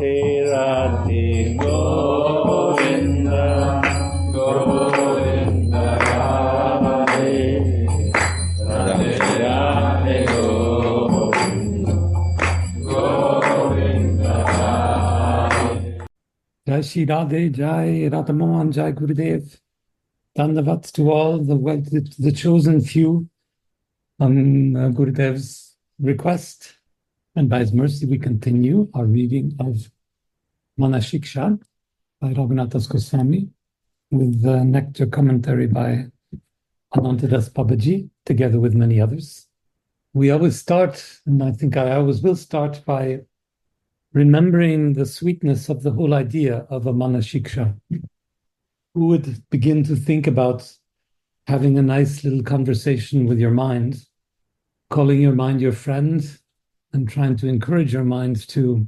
Radhe Radhe Govinda Govinda Radhe Radhe Radhe Govinda Govinda Radhe. Jai Shri Radhe, Jai Radhamohan, Jai Gurudev. Dandavats to all the chosen few on Gurudev's request. And by his mercy, we continue our reading of Manah Shiksha by Raghunath Goswami with the nectar commentary by Anantadas Babaji, together with many others. We always start, and I think I always will start, by remembering the sweetness of the whole idea of a Manah Shiksha. Who would begin to think about having a nice little conversation with your mind, calling your mind your friend, and trying to encourage your mind to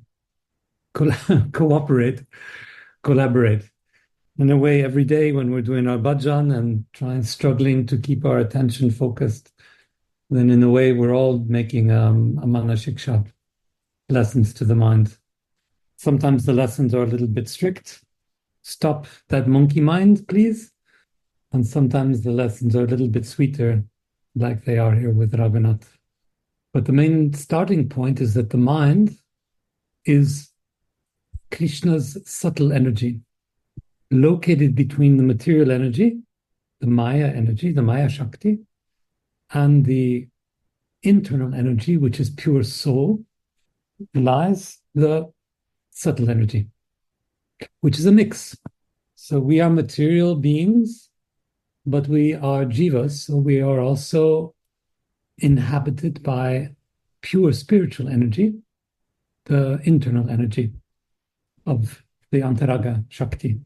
collaborate. In a way, every day when we're doing our bhajan and struggling to keep our attention focused, then in a way we're all making a Manah Shiksha, lessons to the mind. Sometimes the lessons are a little bit strict. Stop that monkey mind, please. And sometimes the lessons are a little bit sweeter, like they are here with Raghunath. But the main starting point is that the mind is Krishna's subtle energy, located between the material energy, the Maya energy, the Maya Shakti, and the internal energy, which is pure soul, lies the subtle energy, which is a mix. So we are material beings, but we are jivas, so we are also inhabited by pure spiritual energy, the internal energy of the Antaraga Shakti.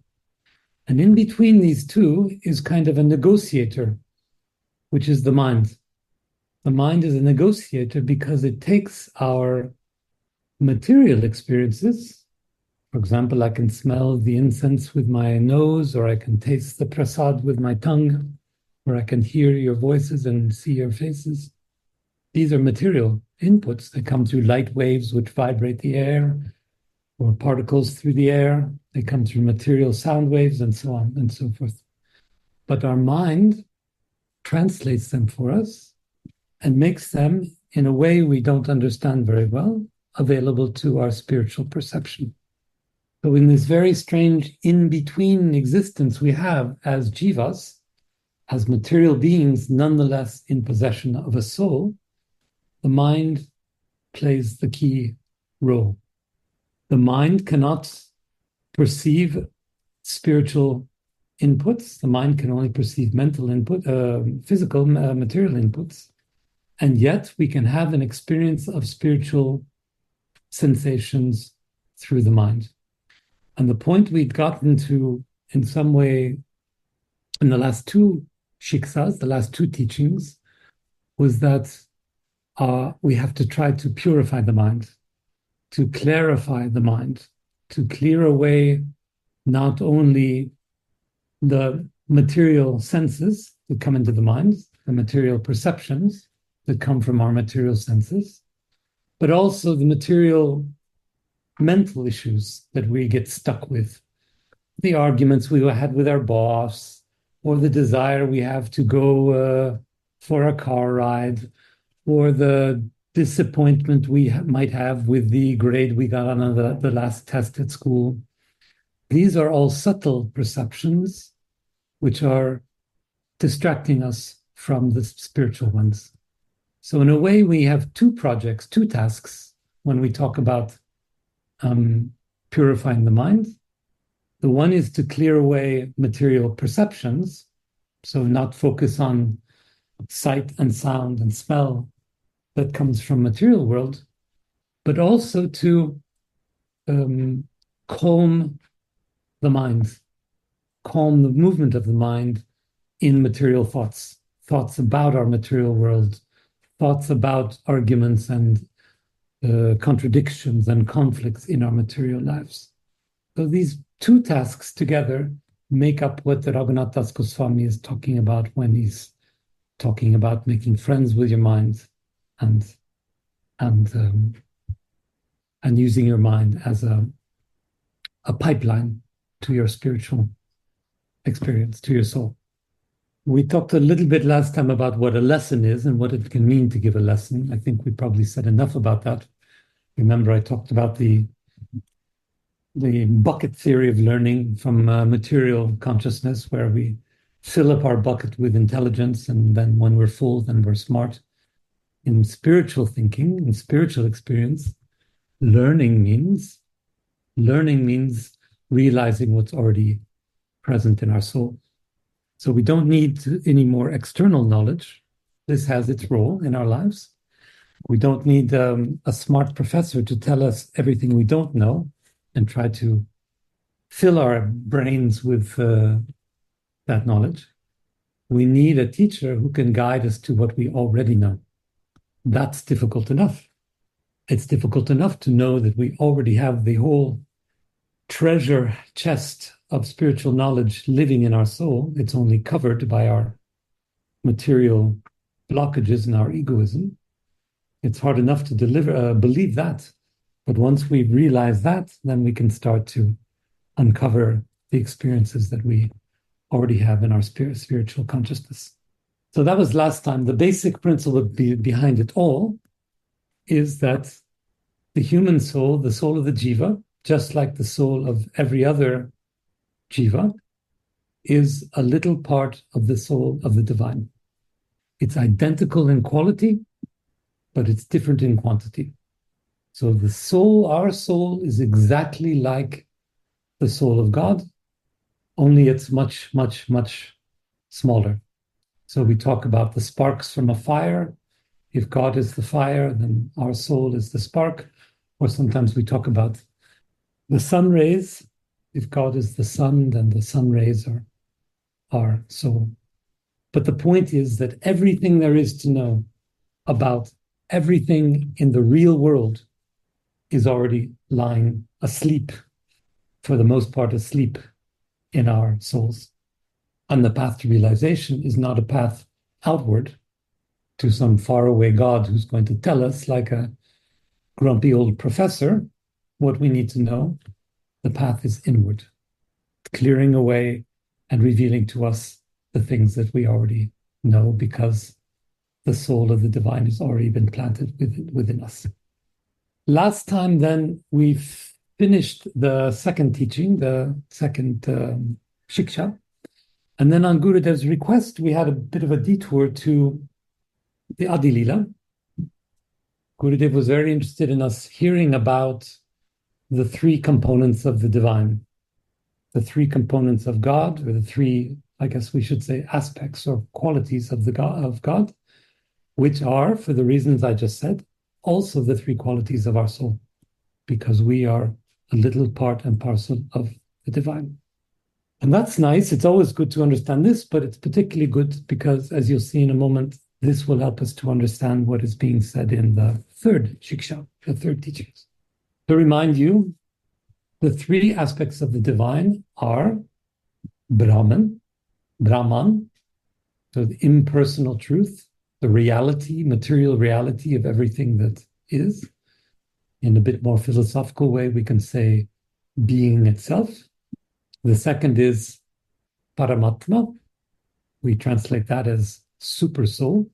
And in between these two is kind of a negotiator, which is the mind. The mind is a negotiator because it takes our material experiences. For example, I can smell the incense with my nose, or I can taste the prasad with my tongue, or I can hear your voices and see your faces. These are material inputs that come through light waves which vibrate the air, or particles through the air. They come through material sound waves and so on and so forth. But our mind translates them for us and makes them, in a way we don't understand very well, available to our spiritual perception. So in this very strange in-between existence we have as jivas, as material beings, nonetheless in possession of a soul, the mind plays the key role. The mind cannot perceive spiritual inputs. The mind can only perceive mental input, physical, material inputs. And yet we can have an experience of spiritual sensations through the mind. And the point we'd gotten to in some way in the last two shiksas, the last two teachings, was that we have to try to purify the mind, to clarify the mind, to clear away not only the material senses that come into the mind, the material perceptions that come from our material senses, but also the material mental issues that we get stuck with, the arguments we had with our boss, or the desire we have to go for a car ride, or the disappointment we might have with the grade we got on the last test at school. These are all subtle perceptions which are distracting us from the spiritual ones. So in a way, we have two projects, two tasks when we talk about purifying the mind. The one is to clear away material perceptions, so not focus on sight and sound and smell that comes from material world, but also to calm the mind, calm the movement of the mind in material thoughts about our material world, thoughts about arguments and contradictions and conflicts in our material lives. So these two tasks together make up what the Raghunath Das Goswami is talking about when he's talking about making friends with your mind and using your mind as a a pipeline to your spiritual experience, to your soul. We talked a little bit last time about what a lesson is and what it can mean to give a lesson. I think we probably said enough about that. Remember, I talked about the bucket theory of learning from material consciousness, where we fill up our bucket with intelligence, and then when we're full, then we're smart. In spiritual thinking, in spiritual experience, learning means realizing what's already present in our soul. So we don't need any more external knowledge. This has its role in our lives. We don't need a smart professor to tell us everything we don't know and try to fill our brains with that knowledge. We need a teacher who can guide us to what we already know. That's difficult enough. It's difficult enough to know that we already have the whole treasure chest of spiritual knowledge living in our soul. It's only covered by our material blockages and our egoism. It's hard enough to believe that. But once we realize that, then we can start to uncover the experiences that we already have in our spiritual consciousness. So that was last time. The basic principle behind it all is that the human soul, the soul of the jiva, just like the soul of every other jiva, is a little part of the soul of the divine. It's identical in quality, but it's different in quantity. So the soul, our soul, is exactly like the soul of God, only it's much, much, much smaller. So we talk about the sparks from a fire. If God is the fire, then our soul is the spark. Or sometimes we talk about the sun rays. If God is the sun, then the sun rays are our soul. But the point is that everything there is to know about everything in the real world is already lying asleep, for the most part asleep, in our souls. And the path to realization is not a path outward to some faraway God who's going to tell us, like a grumpy old professor, what we need to know. The path is inward, clearing away and revealing to us the things that we already know, because the soul of the divine has already been planted within us. Last time, then, we finished the second teaching, the second shiksha. And then on Gurudev's request, we had a bit of a detour to the Adi Lila. Gurudev was very interested in us hearing about the three components of the divine, the three components of God, or the three, I guess we should say, aspects or qualities of God, which are, for the reasons I just said, also the three qualities of our soul, because we are a little part and parcel of the divine. And that's nice. It's always good to understand this, but it's particularly good because, as you'll see in a moment, this will help us to understand what is being said in the third shiksha, the third teachings. To remind you, the three aspects of the divine are Brahman, so the impersonal truth, the reality, material reality of everything that is. In a bit more philosophical way, we can say being itself. The second is Paramatma. We translate that as super soul,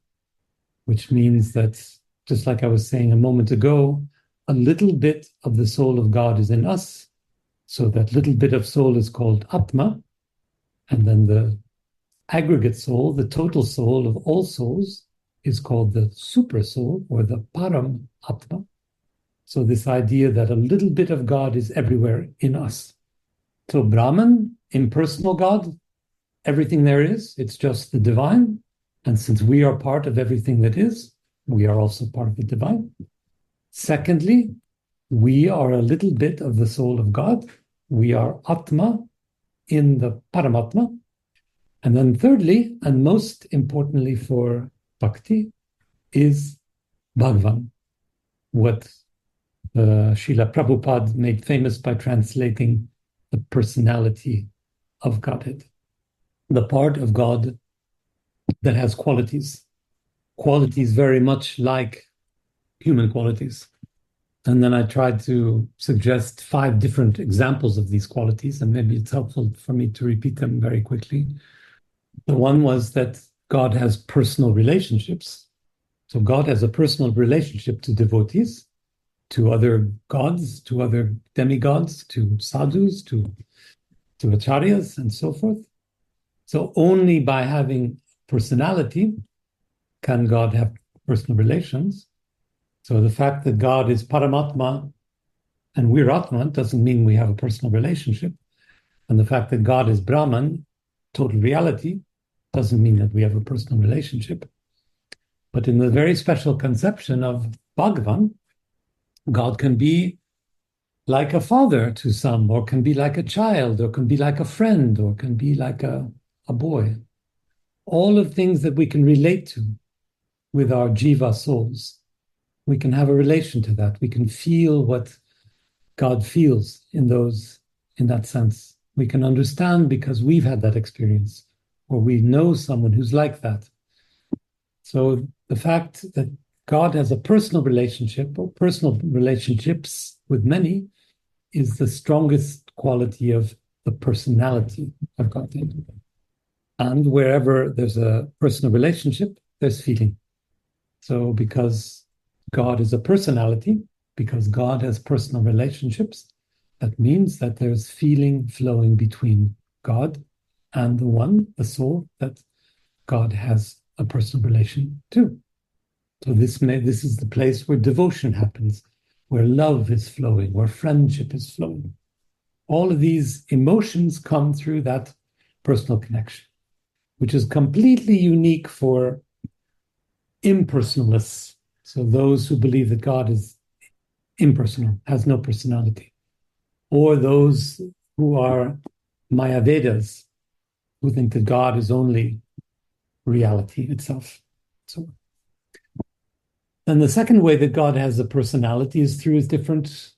which means that, just like I was saying a moment ago, a little bit of the soul of God is in us. So that little bit of soul is called Atma. And then the aggregate soul, the total soul of all souls, is called the super soul, or the Param Atma. So this idea that a little bit of God is everywhere in us. So Brahman, impersonal God, everything there is, it's just the divine. And since we are part of everything that is, we are also part of the divine. Secondly, we are a little bit of the soul of God. We are Atma in the Paramatma. And then thirdly, and most importantly for Bhakti, is Bhagavan, what Srila Prabhupada made famous by translating the personality of Godhead, the part of God that has qualities very much like human qualities. And then I tried to suggest 5 different examples of these qualities, and maybe it's helpful for me to repeat them very quickly. The one was that God has personal relationships. So God has a personal relationship to devotees, to other gods, to other demigods, to sadhus, to acharyas, and so forth. So only by having personality can God have personal relations. So the fact that God is Paramatma and we're Atman doesn't mean we have a personal relationship. And the fact that God is Brahman, total reality, doesn't mean that we have a personal relationship. But in the very special conception of Bhagavan, God can be like a father to some, or can be like a child, or can be like a friend, or can be like a boy. All of things that we can relate to with our jiva souls. We can have a relation to that. We can feel what God feels in that sense. We can understand because we've had that experience, or we know someone who's like that. So the fact that God has a personal relationship or personal relationships with many is the strongest quality of the personality of God. And wherever there's a personal relationship, there's feeling. So because God is a personality, because God has personal relationships, that means that there's feeling flowing between God and the one, the soul, that God has a personal relation to. So this is the place where devotion happens, where love is flowing, where friendship is flowing. All of these emotions come through that personal connection, which is completely unique for impersonalists. So those who believe that God is impersonal, has no personality, or those who are Mayavedas, who think that God is only reality itself. So, and the second way that God has a personality is through his different,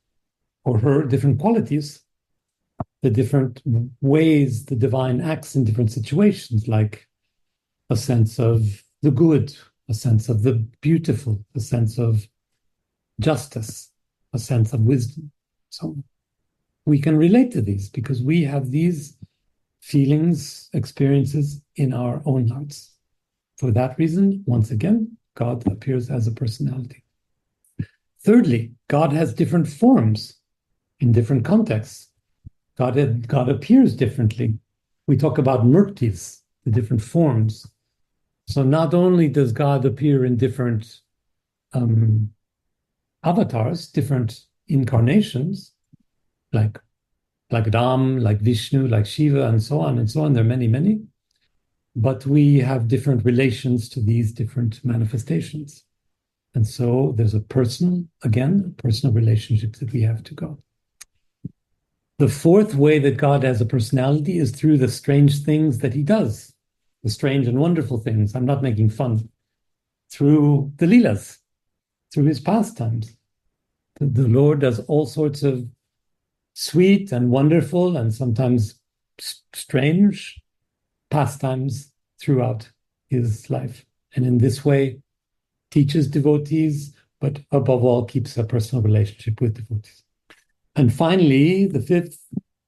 or her different qualities, the different ways the divine acts in different situations, like a sense of the good, a sense of the beautiful, a sense of justice, a sense of wisdom. So we can relate to these because we have these feelings, experiences in our own hearts. For that reason, once again, God appears as a personality. Thirdly, God has different forms in different contexts. God appears differently. We talk about murtis, the different forms. So not only does God appear in different avatars, different incarnations, like Ram, like Vishnu, like Shiva, and so on and so on. There are many, many. But we have different relations to these different manifestations. And so there's a personal relationship that we have to God. The fourth way that God has a personality is through the strange things that he does, the strange and wonderful things. I'm not making fun. Through the Leelas, through his pastimes. The Lord does all sorts of sweet and wonderful and sometimes strange pastimes throughout his life. And in this way, teaches devotees, but above all, keeps a personal relationship with devotees. And finally, the fifth,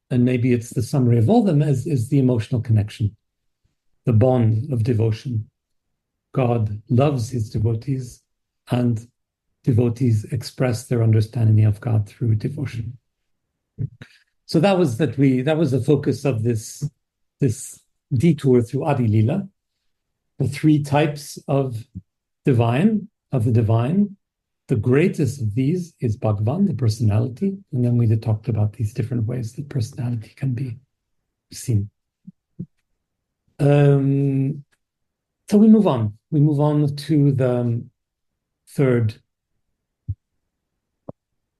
and maybe it's the summary of all of them, is the emotional connection, the bond of devotion. God loves his devotees, and devotees express their understanding of God through devotion. So that was the focus of this detour through Adi Lila, the 3 types of the divine. The greatest of these is Bhagavan, the personality, and then we talked about these different ways that personality can be seen. So we move on. We move on to the third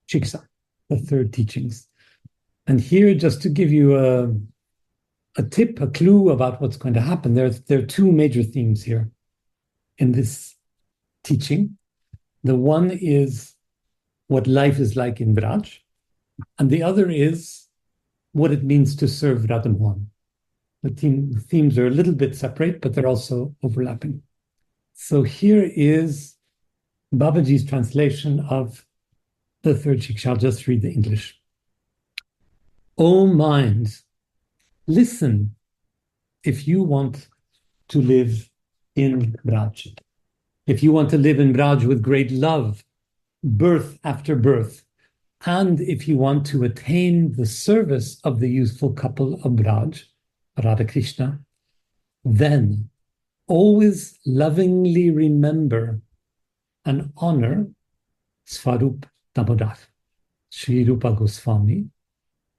Shiksa, the third teachings. And here, just to give you a tip, a clue about what's going to happen, there are 2 major themes here in this teaching. The one is what life is like in Vraj, and the other is what it means to serve Radha Mohan. The themes are a little bit separate, but they're also overlapping. So here is Babaji's translation of the third shiksha. I'll just read the English. O mind, listen if you want to live in Vraj. If you want to live in Vraj with great love, birth after birth, and if you want to attain the service of the youthful couple of Vraj, Radha Krishna, then always lovingly remember and honor Svarup Damodar, Sri Rupa Goswami,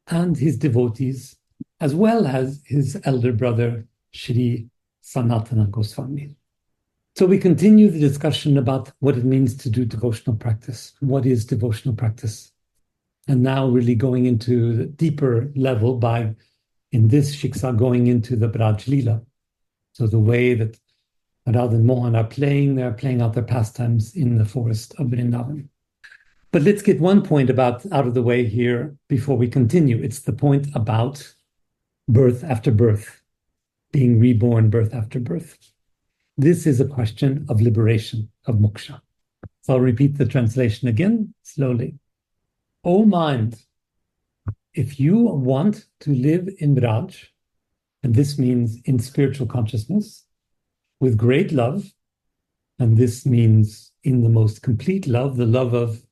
and his devotees, as well as his elder brother, Sri Sanatana Goswami. So we continue the discussion about what it means to do devotional practice. What is devotional practice? And now really going into the deeper level by, in this shiksa, going into the Braj Lila. So the way that Radha and Mohan are playing, they're playing out their pastimes in the forest of Vrindavan. But let's get one point out of the way here before we continue. It's the point about birth after birth, being reborn birth after birth. This is a question of liberation, of moksha. So I'll repeat the translation again, slowly. O mind, if you want to live in Vraj, and this means in spiritual consciousness, with great love, and this means in the most complete love, the love of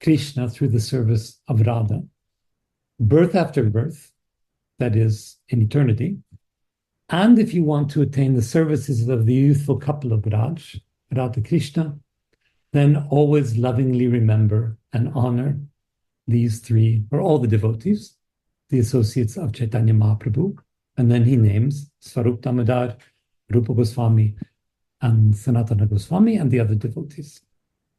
Krishna through the service of Radha, birth after birth, that is in eternity, and if you want to attain the services of the youthful couple of Vraj, Radha Krishna, then always lovingly remember and honor these three, or all the devotees, the associates of Chaitanya Mahaprabhu, and then he names Svarup Damodar, Rupa Goswami, and Sanatana Goswami, and the other devotees.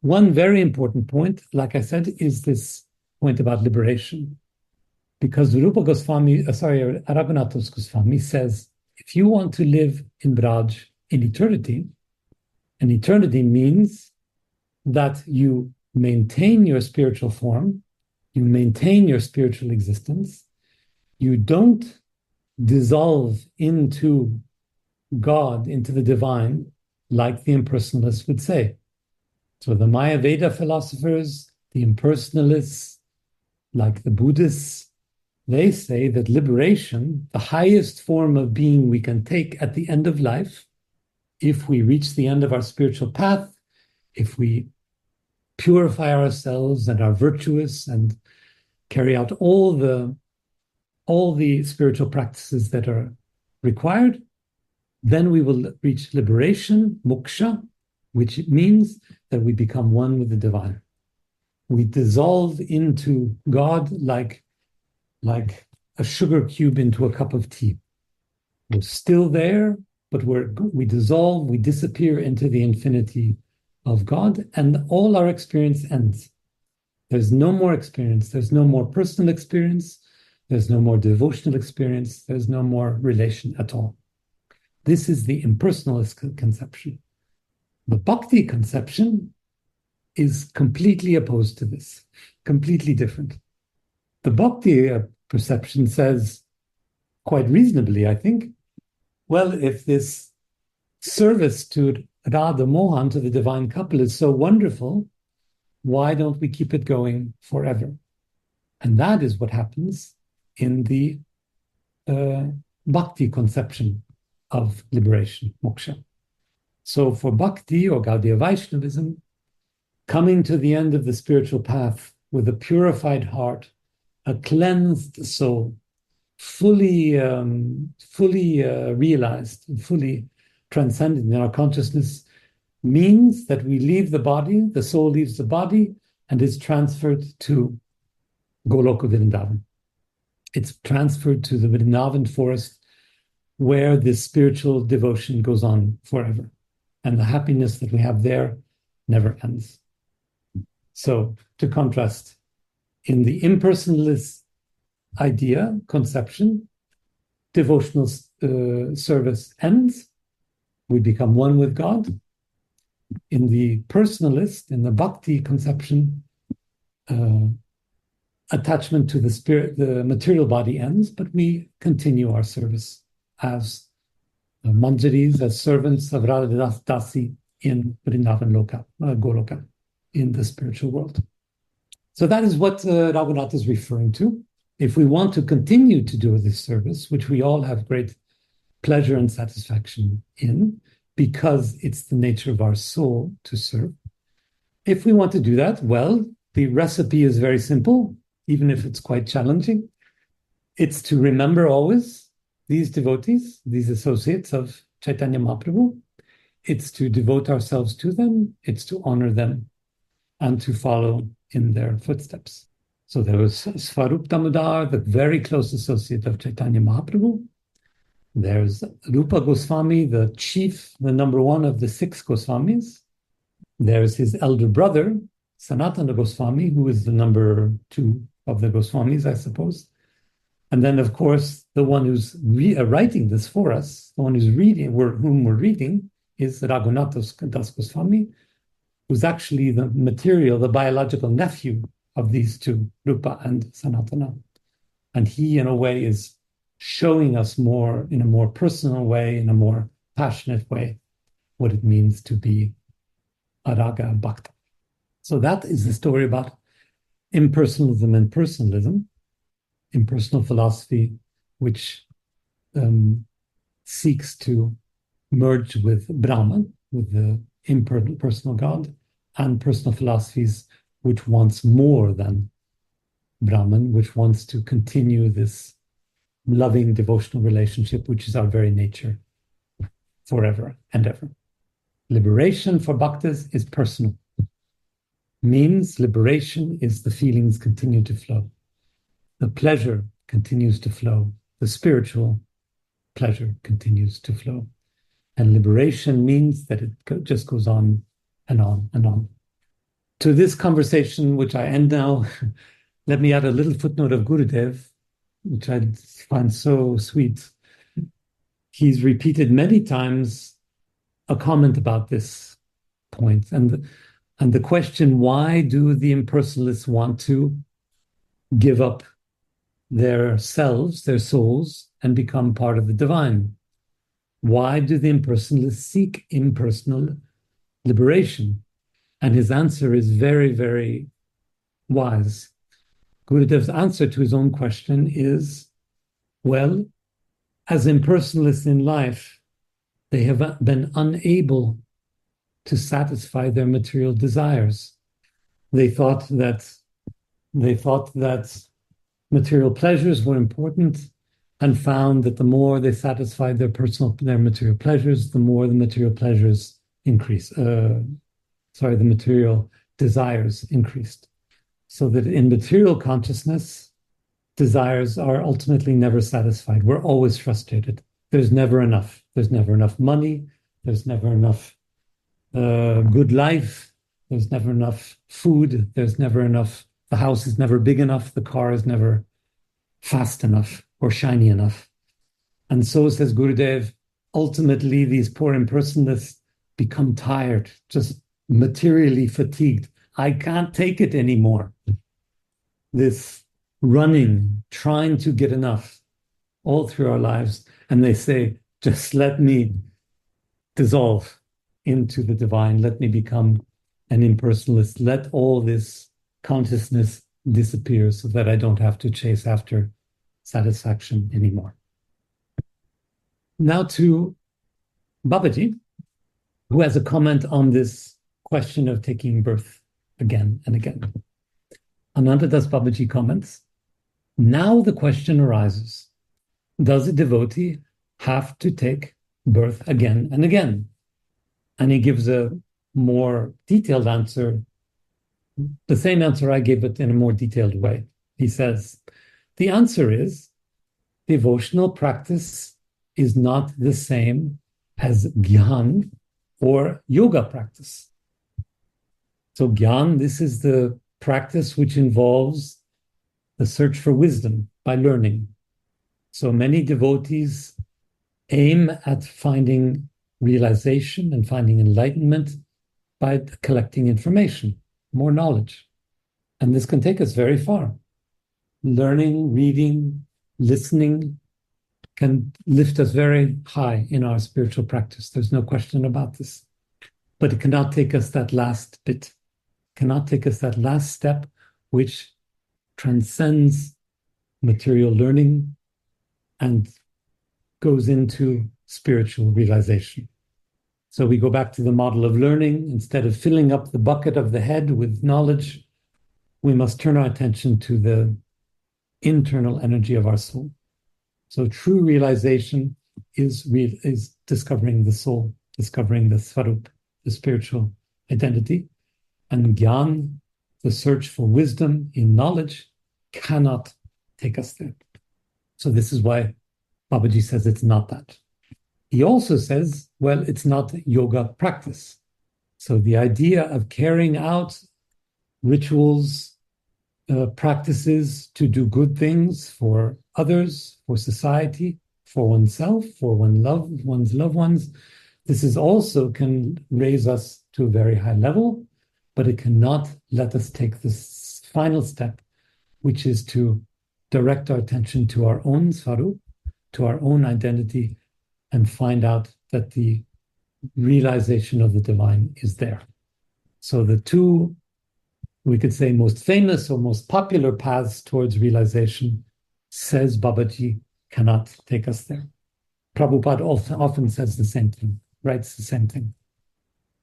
One very important point, like I said, is this point about liberation. Because Rupa Goswami, Raghunath Goswami says, if you want to live in Braj in eternity, and eternity means that you maintain your spiritual form, you maintain your spiritual existence, you don't dissolve into God, into the divine, like the impersonalists would say. So the Maya Veda philosophers, the impersonalists, like the Buddhists, they say that liberation, the highest form of being we can take at the end of life, if we reach the end of our spiritual path, if we purify ourselves and are virtuous and carry out all the spiritual practices that are required, then we will reach liberation, moksha, which means that we become one with the divine. We dissolve into God like a sugar cube into a cup of tea. We're still there, but we dissolve, we disappear into the infinity of God, and all our experience ends. There's no more experience. There's no more personal experience. There's no more devotional experience. There's no more relation at all. This is the impersonalist conception. The bhakti conception is completely opposed to this, completely different. The bhakti perception says, quite reasonably, I think, well, if this service to Radha Mohan, to the divine couple, is so wonderful, why don't we keep it going forever? And that is what happens in the bhakti conception of liberation, moksha. So for bhakti or Gaudiya Vaishnavism, coming to the end of the spiritual path with a purified heart, a cleansed soul, fully realized, fully transcended in our consciousness, means that we leave the body, the soul leaves the body, and is transferred to Goloka Vrindavan. It's transferred to the Vrindavan forest, where this spiritual devotion goes on forever. And the happiness that we have there never ends. So, to contrast, in the impersonalist idea, conception, devotional service ends, we become one with God. In the personalist, in the bhakti conception, attachment to the spirit, the material body ends, but we continue our service as manjaris, as servants of Radha Dasi in Vrindavan Loka, Goloka, in the spiritual world. So that is what Raghunath is referring to. If we want to continue to do this service, which we all have great pleasure and satisfaction in, because it's the nature of our soul to serve, if we want to do that, well, the recipe is very simple, even if it's quite challenging. It's to remember always these devotees, these associates of Chaitanya Mahaprabhu. It's to devote ourselves to them. It's to honor them and to follow in their footsteps. So there was Svarup Damodar, the very close associate of Chaitanya Mahaprabhu. There's Rupa Goswami, the chief, the number one of the 6 Goswamis. There's his elder brother, Sanatana Goswami, who is the number 2 of the Goswamis, I suppose. And then, of course, the one who's writing this for us, the one who's reading, whom we're reading, is Raghunath Das Goswami, who's actually the material, the biological nephew of these 2, Rupa and Sanatana. And he, in a way, is showing us more, in a more personal way, in a more passionate way, what it means to be a Raga Bhakta. So that is the story about impersonalism and personalism, impersonal philosophy, which seeks to merge with Brahman, with the impersonal God, and personal philosophies which wants more than Brahman, which wants to continue this loving devotional relationship, which is our very nature, forever and ever. Liberation for bhaktas is personal. Means liberation is the feelings continue to flow. The pleasure continues to flow. The spiritual pleasure continues to flow. And liberation means that it just goes on and on and on. To this conversation, which I end now, let me add a little footnote of Gurudev, which I find so sweet. He's repeated many times a comment about this point. And the question, why do the impersonalists want to give up their selves, their souls, and become part of the divine? Why do the impersonalists seek impersonal liberation? And his answer is very, very wise. Gurudev's answer to his own question is, well, as impersonalists in life, they have been unable to satisfy their material desires. They thought that material pleasures were important, and found that the more they satisfied their material pleasures, the more the material pleasures increased. The material desires increased. So that in material consciousness, desires are ultimately never satisfied. We're always frustrated. There's never enough. There's never enough money. There's never enough good life. There's never enough food. There's never enough. The house is never big enough. The car is never fast enough or shiny enough. And so, says Gurudev, ultimately these poor impersonalists become tired, just materially fatigued. I can't take it anymore. This running, trying to get enough all through our lives. And they say, just let me dissolve into the divine. Let me become an impersonalist. Let all this consciousness disappear so that I don't have to chase after satisfaction anymore. Now to Babaji, who has a comment on this question of taking birth again and again. Anantadas Babaji comments, now the question arises, does a devotee have to take birth again and again? And he gives a more detailed answer, the same answer I gave it in a more detailed way. He says, the answer is devotional practice is not the same as Gyan or yoga practice. So Gyan, this is the practice which involves the search for wisdom by learning. So many devotees aim at finding realization and finding enlightenment by collecting information, more knowledge. And this can take us very far. Learning, reading, listening can lift us very high in our spiritual practice. There's no question about this. But it cannot take us that last bit, cannot take us that last step which transcends material learning and goes into spiritual realization. So we go back to the model of learning. Instead of filling up the bucket of the head with knowledge, we must turn our attention to the internal energy of our soul. So true realization is discovering the soul, discovering the Svarup, the spiritual identity. And Gyan, the search for wisdom in knowledge, cannot take us there. So this is why Babaji says it's not that. He also says, well, it's not yoga practice. So the idea of carrying out rituals, practices to do good things for others, for society, for oneself, for one's loved ones, this is also can raise us to a very high level, but it cannot let us take this final step, which is to direct our attention to our own Svarup, to our own identity, and find out that the realization of the divine is there. So the two, we could say, most famous or most popular paths towards realization, says Babaji, cannot take us there. Prabhupada often says the same thing, writes the same thing.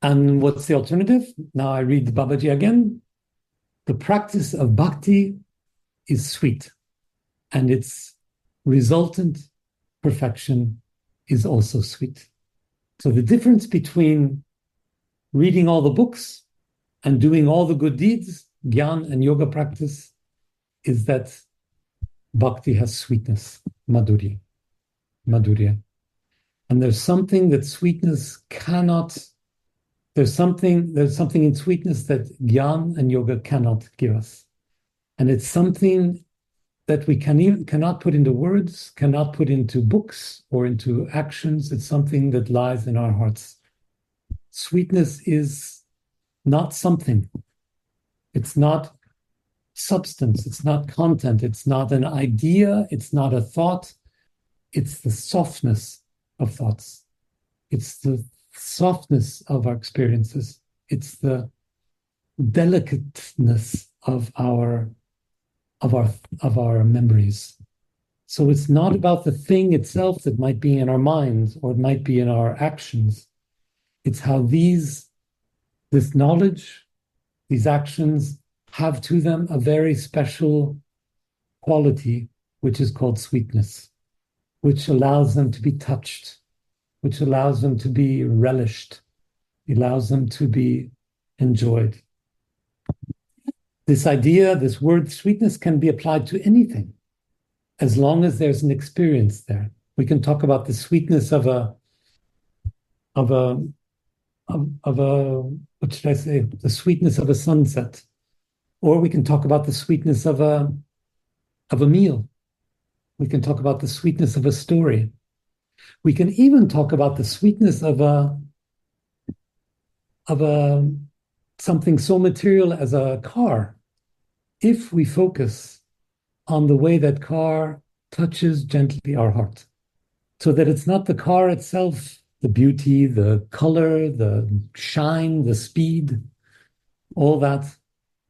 And what's the alternative? Now I read Babaji again. The practice of bhakti is sweet, and its resultant perfection is also sweet. So the difference between reading all the books and doing all the good deeds, Gyan and yoga practice, is that bhakti has sweetness, madhurya. And there's something that sweetness cannot, there's something in sweetness that Gyan and yoga cannot give us. And it's something that we cannot put into words, cannot put into books or into actions. It's something that lies in our hearts. Sweetness is not something. It's not substance. It's not content. It's not an idea. It's not a thought. It's the softness of thoughts. It's the softness of our experiences. It's the delicateness of our memories. So it's not about the thing itself that might be in our minds or it might be in our actions. It's how this knowledge, these actions have to them a very special quality, which is called sweetness, which allows them to be touched, which allows them to be relished, allows them to be enjoyed. This idea, this word sweetness can be applied to anything, as long as there's an experience there. We can talk about the sweetness of a what should I say? The sweetness of a sunset, or we can talk about the sweetness of a meal. We can talk about the sweetness of a story. We can even talk about the sweetness of something so material as a car, if we focus on the way that car touches gently our heart, so that it's not the car itself, the beauty, the color, the shine, the speed, all that,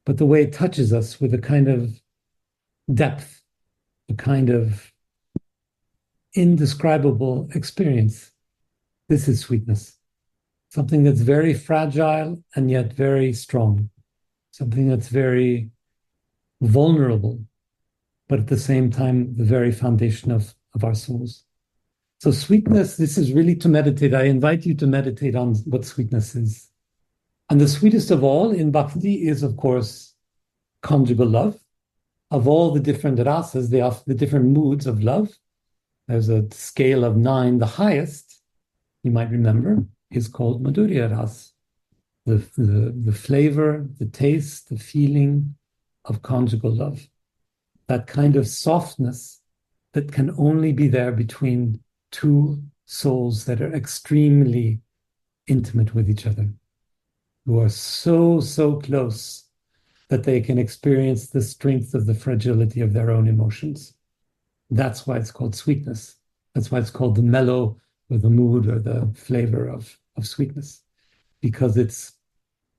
but the way it touches us with a kind of depth, a kind of indescribable experience. This is sweetness. Something that's very fragile and yet very strong. Something that's very vulnerable, but at the same time, the very foundation of our souls. So sweetness, this is really to meditate. I invite you to meditate on what sweetness is. And the sweetest of all in bhakti is, of course, conjugal love. Of all the different rasas, the different moods of love, there's a scale of 9. The highest, you might remember, is called Madhurya Ras. The flavor, the taste, the feeling of conjugal love. That kind of softness that can only be there between two souls that are extremely intimate with each other, who are so, so close that they can experience the strength of the fragility of their own emotions. That's why it's called sweetness. That's why it's called the mellow or the mood or the flavor of sweetness, because it's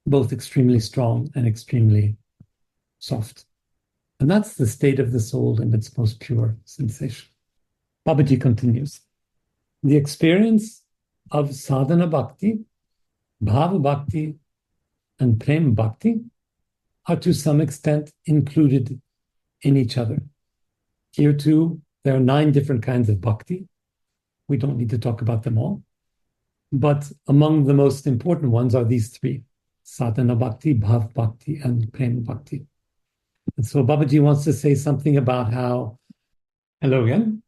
both extremely strong and extremely soft. And that's the state of the soul in its most pure sensation. Babaji continues. The experience of sadhana bhakti, bhava bhakti, and prem bhakti are to some extent included in each other. Here too, there are 9 different kinds of bhakti. We don't need to talk about them all. But among the most important ones are these 3, sadhana bhakti, bhav bhakti, and prem bhakti. And so Babaji wants to say something about how, hello again.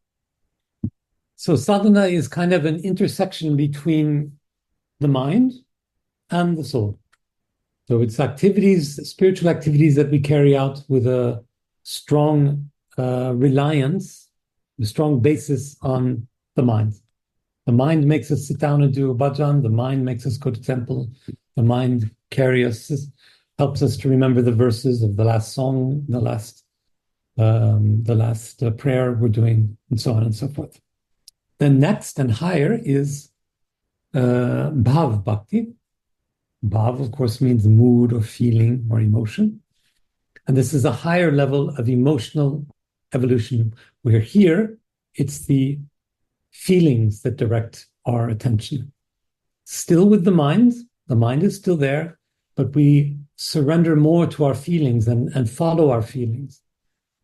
So sadhana is kind of an intersection between the mind and the soul. So it's activities, spiritual activities that we carry out with a strong reliance, a strong basis on the mind. The mind makes us sit down and do a bhajan. The mind makes us go to temple. The mind carries us, helps us to remember the verses of the last song, the last prayer we're doing, and so on and so forth. Then next and higher is bhav bhakti. Bhav, of course, means mood or feeling or emotion. And this is a higher level of emotional evolution, where here it's the feelings that direct our attention. Still with the mind is still there, but we surrender more to our feelings and follow our feelings.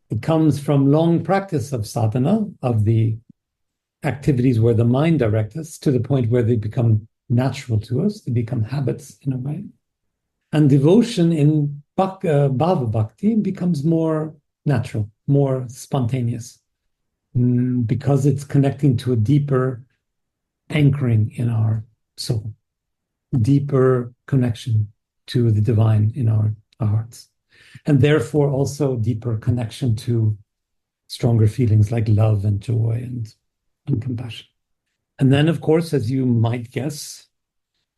It comes from long practice of sadhana, of the activities where the mind directs us, to the point where they become natural to us, they become habits in a way. And devotion in bhava bhakti becomes more natural, more spontaneous, because it's connecting to a deeper anchoring in our soul, deeper connection to the divine in our hearts, and therefore also deeper connection to stronger feelings like love and joy and compassion. And then, of course, as you might guess,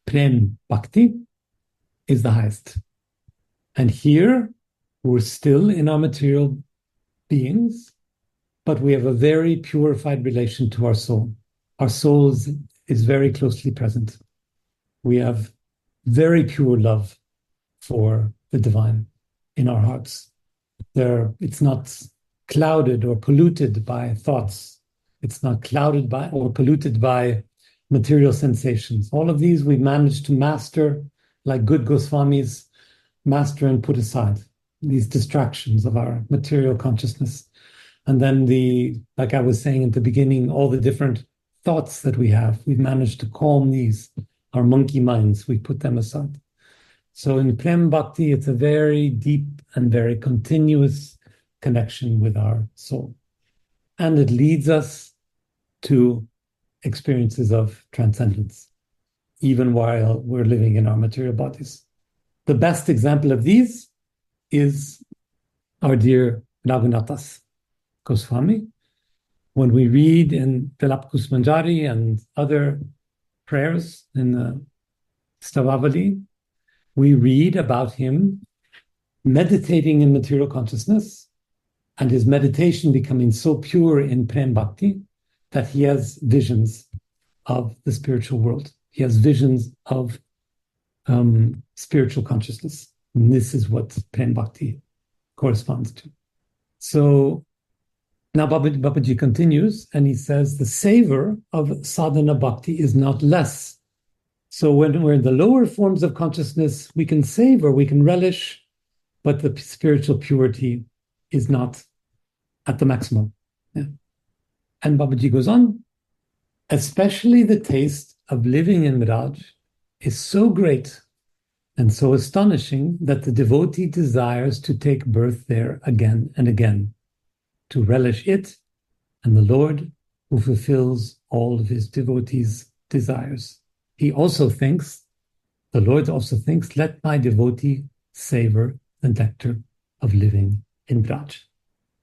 prem bhakti is the highest. And here we're still in our material beings, but we have a very purified relation to our soul. Our soul is very closely present. We have very pure love for the divine in our hearts. It's not clouded or polluted by thoughts. It's not clouded by or polluted by material sensations. All of these we've managed to master, like good Goswamis, master and put aside these distractions of our material consciousness. And then like I was saying at the beginning, all the different thoughts that we have, we've managed to calm these, our monkey minds, we put them aside. So in Prem Bhakti, it's a very deep and very continuous connection with our soul. And it leads us to experiences of transcendence, even while we're living in our material bodies. The best example of these is our dear Raghunathas Goswami. When we read in Vilapa Kusmanjari and other prayers in the Stavavali, we read about him meditating in material consciousness and his meditation becoming so pure in Prem Bhakti that he has visions of the spiritual world. He has visions of spiritual consciousness. And this is what Prem Bhakti corresponds to. So now Babaji continues and he says, the savor of sadhana bhakti is not less. So when we're in the lower forms of consciousness, we can savor, we can relish, but the spiritual purity is not at the maximum. Yeah. And Babaji goes on, especially the taste of living in Vraj is so great and so astonishing that the devotee desires to take birth there again and again, to relish it and the Lord who fulfills all of his devotees' desires. The Lord also thinks, let my devotee savor the nectar of living in Vraj.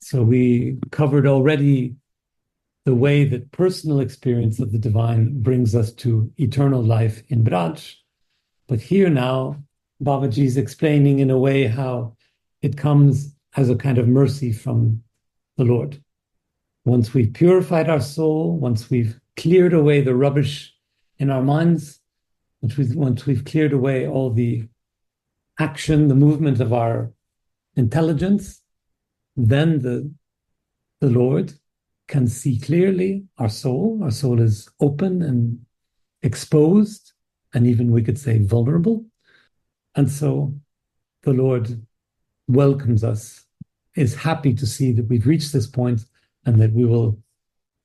So we covered already the way that personal experience of the divine brings us to eternal life in Vraj. But here now, Babaji is explaining in a way how it comes as a kind of mercy from the Lord. Once we've purified our soul, once we've cleared away the rubbish in our minds, once we've cleared away all the action, the movement of our intelligence, then the Lord can see clearly our soul. Our soul is open and exposed, and even we could say vulnerable. And so the Lord welcomes us, is happy to see that we've reached this point and that we will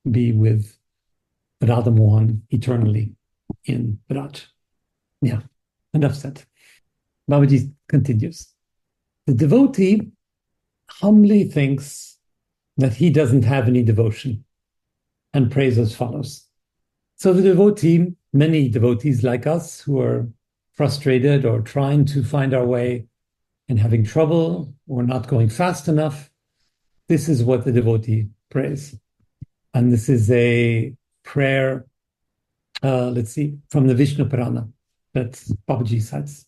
be with Radha Mohan eternally in Vraj. Yeah, enough said. Babaji continues. The devotee humbly thinks that he doesn't have any devotion and prays as follows. So the devotee, many devotees like us who are frustrated or trying to find our way and having trouble or not going fast enough, this is what the devotee prays. And this is a prayer, from the Vishnu Purana that Babaji cites.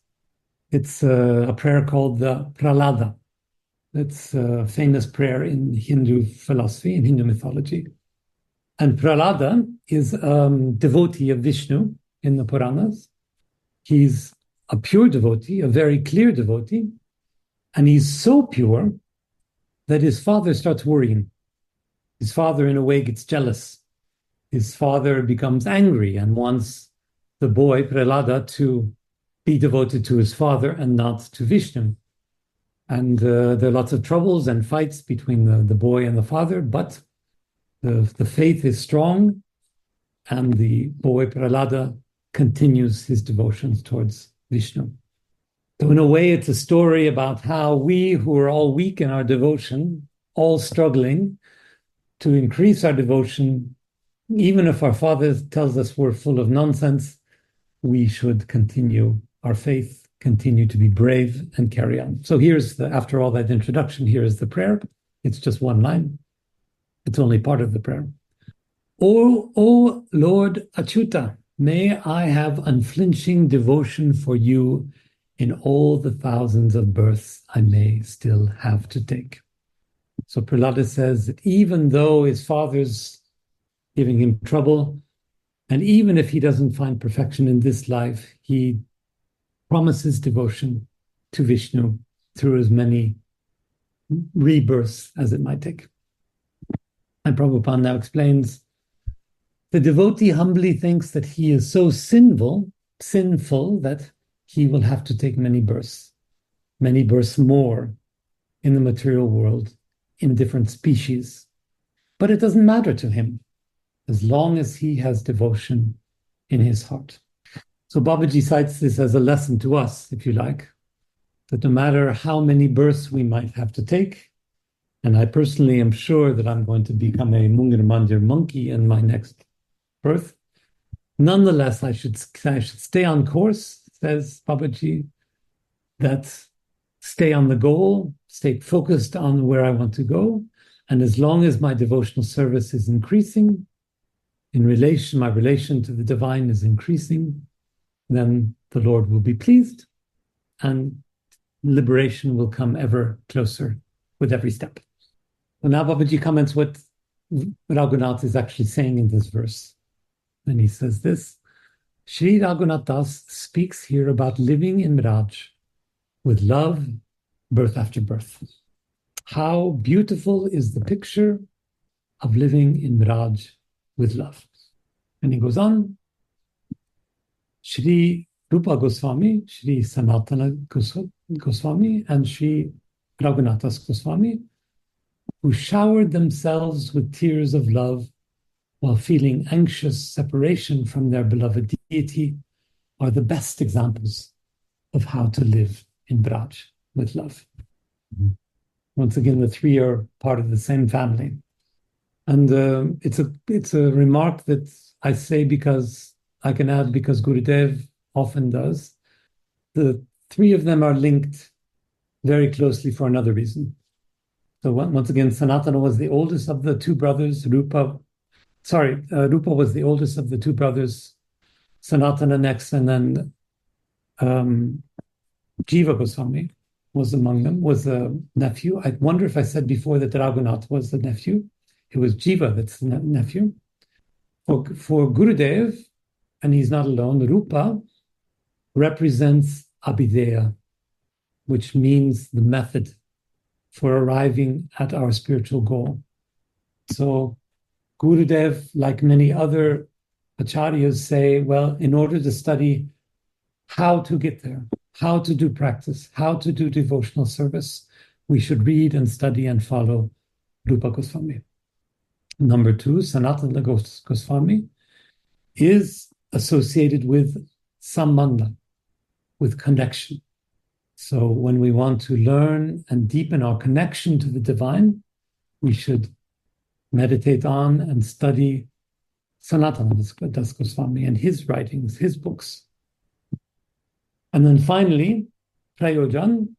It's a prayer called the Prahlada. It's a famous prayer in Hindu philosophy, in Hindu mythology. And Prahlada is a devotee of Vishnu in the Puranas. He's a pure devotee, a very clear devotee, and he's so pure that his father starts worrying. His father, in a way, gets jealous. His father becomes angry and wants the boy, Prahlada, to be devoted to his father and not to Vishnu. And there are lots of troubles and fights between the boy and the father, but the faith is strong, and the boy Prahlada continues his devotions towards Vishnu. So in a way, it's a story about how we, who are all weak in our devotion, all struggling to increase our devotion, even if our father tells us we're full of nonsense, we should continue our faith, continue to be brave, and carry on. So after all that introduction, here is the prayer. It's just one line. It's only part of the prayer. O Lord Achyuta, may I have unflinching devotion for you in all the thousands of births I may still have to take. So Prahlada says that even though his father's giving him trouble, and even if he doesn't find perfection in this life, he promises devotion to Vishnu through as many rebirths as it might take. And Prabhupada now explains, the devotee humbly thinks that he is so sinful that he will have to take many births more in the material world, in different species. But it doesn't matter to him, as long as he has devotion in his heart. So Babaji cites this as a lesson to us, if you like, that no matter how many births we might have to take, and I personally am sure that I'm going to become a Mungar Mandir monkey in my next birth, nonetheless, I should stay on course, says Babaji, that stay on the goal, stay focused on where I want to go, and as long as my devotional service is increasing, my relation to the divine is increasing, then the Lord will be pleased and liberation will come ever closer with every step. So now Babaji comments what Raghunath is actually saying in this verse. And he says this, Sri Raghunath Das speaks here about living in Miraj with love, birth after birth. How beautiful is the picture of living in Miraj with love. And he goes on, Shri Rupa Goswami, Shri Sanatana Goswami, and Shri Raghunathas Goswami, who showered themselves with tears of love while feeling anxious separation from their beloved deity, are the best examples of how to live in Braj with love. Mm-hmm. Once again, the three are part of the same family. And it's a remark that I say because I can add because Gurudev often does. The three of them are linked very closely for another reason. So once again, Sanatana was the oldest of the two brothers. Rupa was the oldest of the two brothers. Sanatana next, and then Jiva Goswami was among them, was a nephew. I wonder if I said before that Raghunath was the nephew. It was Jiva that's the nephew. For Gurudev, and he's not alone, Rupa represents Abhideya, which means the method for arriving at our spiritual goal. So Gurudev, like many other acharyas, say, well, in order to study how to get there, how to do practice, how to do devotional service, we should read and study and follow Rupa Goswami. Number two, Sanatana Goswami is associated with sambandha, with connection. So when we want to learn and deepen our connection to the divine, we should meditate on and study Sanatana Das Goswami and his writings, his books. And then finally, Prayojan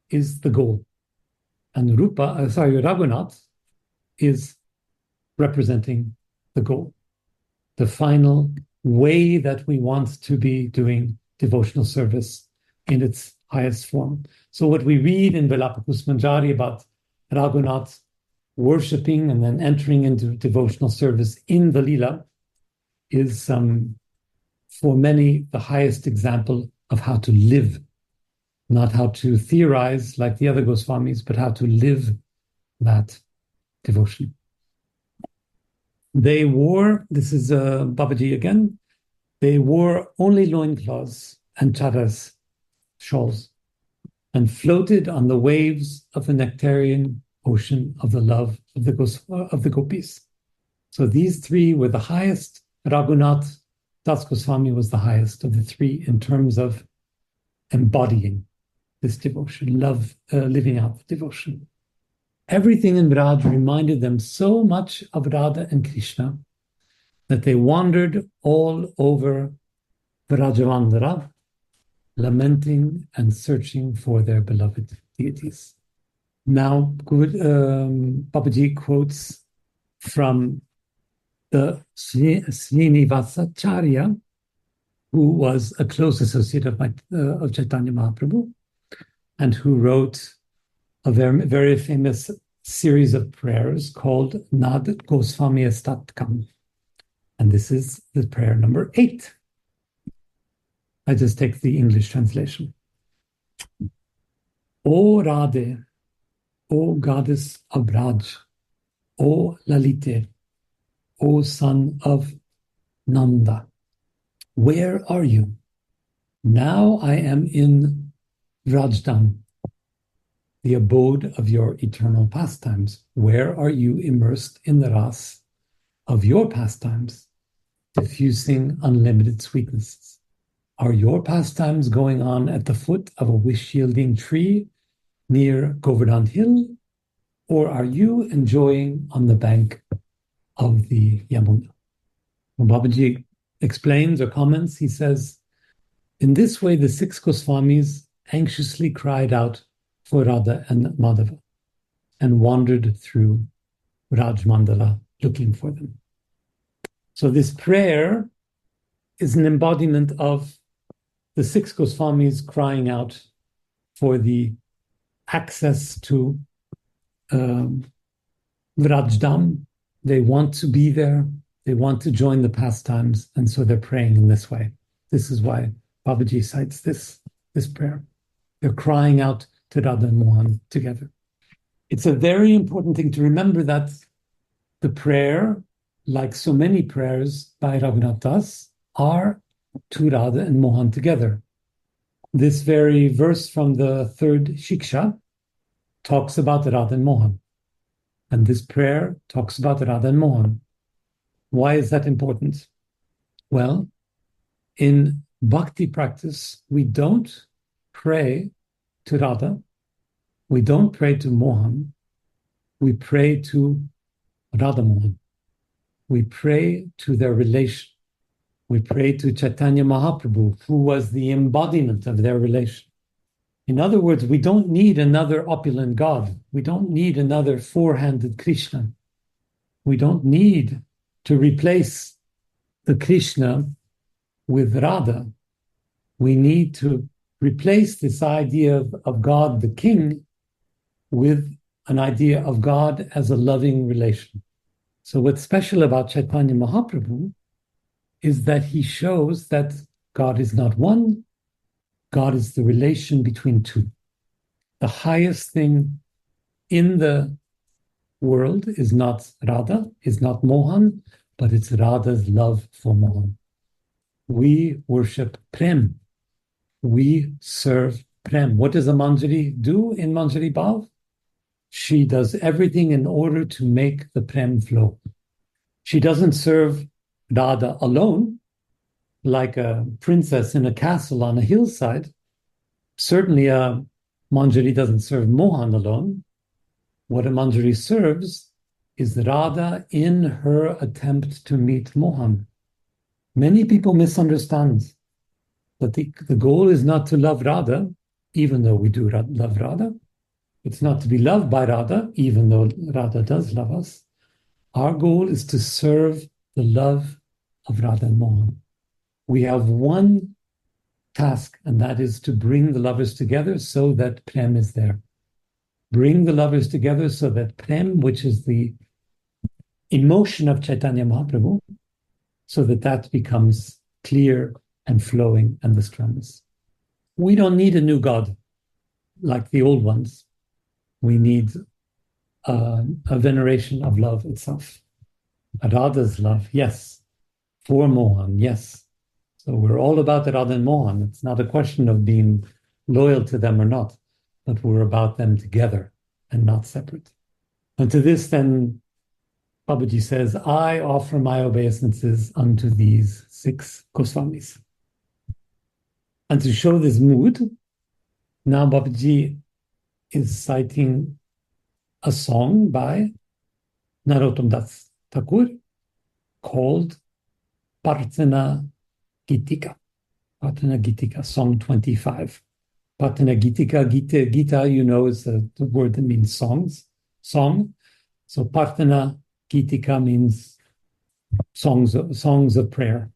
is the goal. And Raghunath is representing the goal, the final way that we want to be doing devotional service in its highest form. So what we read in Vilapakus Manjari about Raghunath worshipping and then entering into devotional service in the Leela is, for many, the highest example of how to live, not how to theorize like the other Goswamis, but how to live that devotion. They wore, this is Babaji again, they wore only loincloths and charas, shawls, and floated on the waves of the nectarian ocean of the love of the gopis. So these three were the highest. Raghunath Das Goswami was the highest of the three in terms of embodying this devotion, love, living out the devotion. Everything in Vraj reminded them so much of Radha and Krishna that they wandered all over Vrajavandara, lamenting and searching for their beloved deities. Now, Babaji quotes from the Srinivasacharya, who was a close associate of Chaitanya Mahaprabhu, and who wrote a very, very famous series of prayers called Nad Goswami Estatkam. And this is the prayer number 8. I just take the English translation. O Radhe, O goddess of Braj, O Lalite, O son of Nanda, where are you? Now I am in Vrajdam, the abode of your eternal pastimes. Where are you immersed in the ras of your pastimes, diffusing unlimited sweetnesses? Are your pastimes going on at the foot of a wish-yielding tree near Govardhan Hill, or are you enjoying on the bank of the Yamuna? When Babaji explains or comments, he says, in this way, the 6 Goswamis anxiously cried out for Radha and Madhava and wandered through Raj Mandala looking for them. So this prayer is an embodiment of the 6 Goswamis crying out for the access to Vrajdam. They want to be there. They want to join the pastimes, and so they're praying in this way. This is why Babaji cites this prayer. They're crying out to Radha and Mohan together. It's a very important thing to remember that the prayer, like so many prayers by Raghunath Das, are to Radha and Mohan together. This very verse from the 3rd Shiksha talks about Radha and Mohan. And this prayer talks about Radha and Mohan. Why is that important? Well, in bhakti practice, we don't pray to Radha, we don't pray to Mohan, we pray to Radha Mohan. We pray to their relation. We pray to Chaitanya Mahaprabhu, who was the embodiment of their relation. In other words, we don't need another opulent God. We don't need another 4-handed Krishna. We don't need to replace the Krishna with Radha. We need to replace this idea of God the King with an idea of God as a loving relation. So what's special about Chaitanya Mahaprabhu is that he shows that God is not one, God is the relation between two. The highest thing in the world is not Radha, is not Mohan, but it's Radha's love for Mohan. We worship Prem. We serve Prem. What does a Manjari do in Manjari Bhav? She does everything in order to make the Prem flow. She doesn't serve Radha alone, like a princess in a castle on a hillside. Certainly a Manjari doesn't serve Mohan alone. What a Manjari serves is Radha in her attempt to meet Mohan. Many people misunderstand that the goal is not to love Radha, even though we do love Radha. It's not to be loved by Radha, even though Radha does love us. Our goal is to serve the love of Radha and Mohan. We have one task, and that is to bring the lovers together so that Prem is there. Bring the lovers together so that Prem, which is the emotion of Chaitanya Mahaprabhu, so that that becomes clear and flowing and the strongest. We don't need a new God like the old ones. We need a veneration of love itself. Radha's love, yes. For Mohan, yes. So we're all about Radha and Mohan. It's not a question of being loyal to them or not, but we're about them together and not separate. And to this then, Babaji says, I offer my obeisances unto these 6 Goswamis. And to show this mood, now Babaji is citing a song by Narottam Das Thakur called Parthana Gitika. Parthana Gitika, song 25. Parthana Gitika, Gita, you know, is the word that means songs, song. So Parthana Gitika means songs of prayer,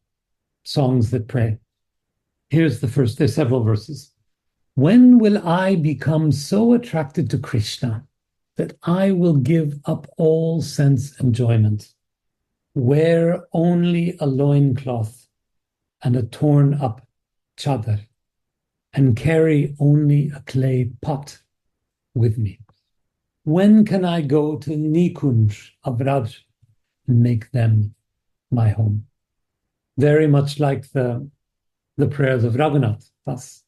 songs that pray. Here's the first, there's several verses. When will I become so attracted to Krishna that I will give up all sense enjoyment, wear only a loincloth and a torn up chadar, and carry only a clay pot with me? When can I go to Nikunj of Vraj and make them my home? Very much like the prayers of Raghunath Das.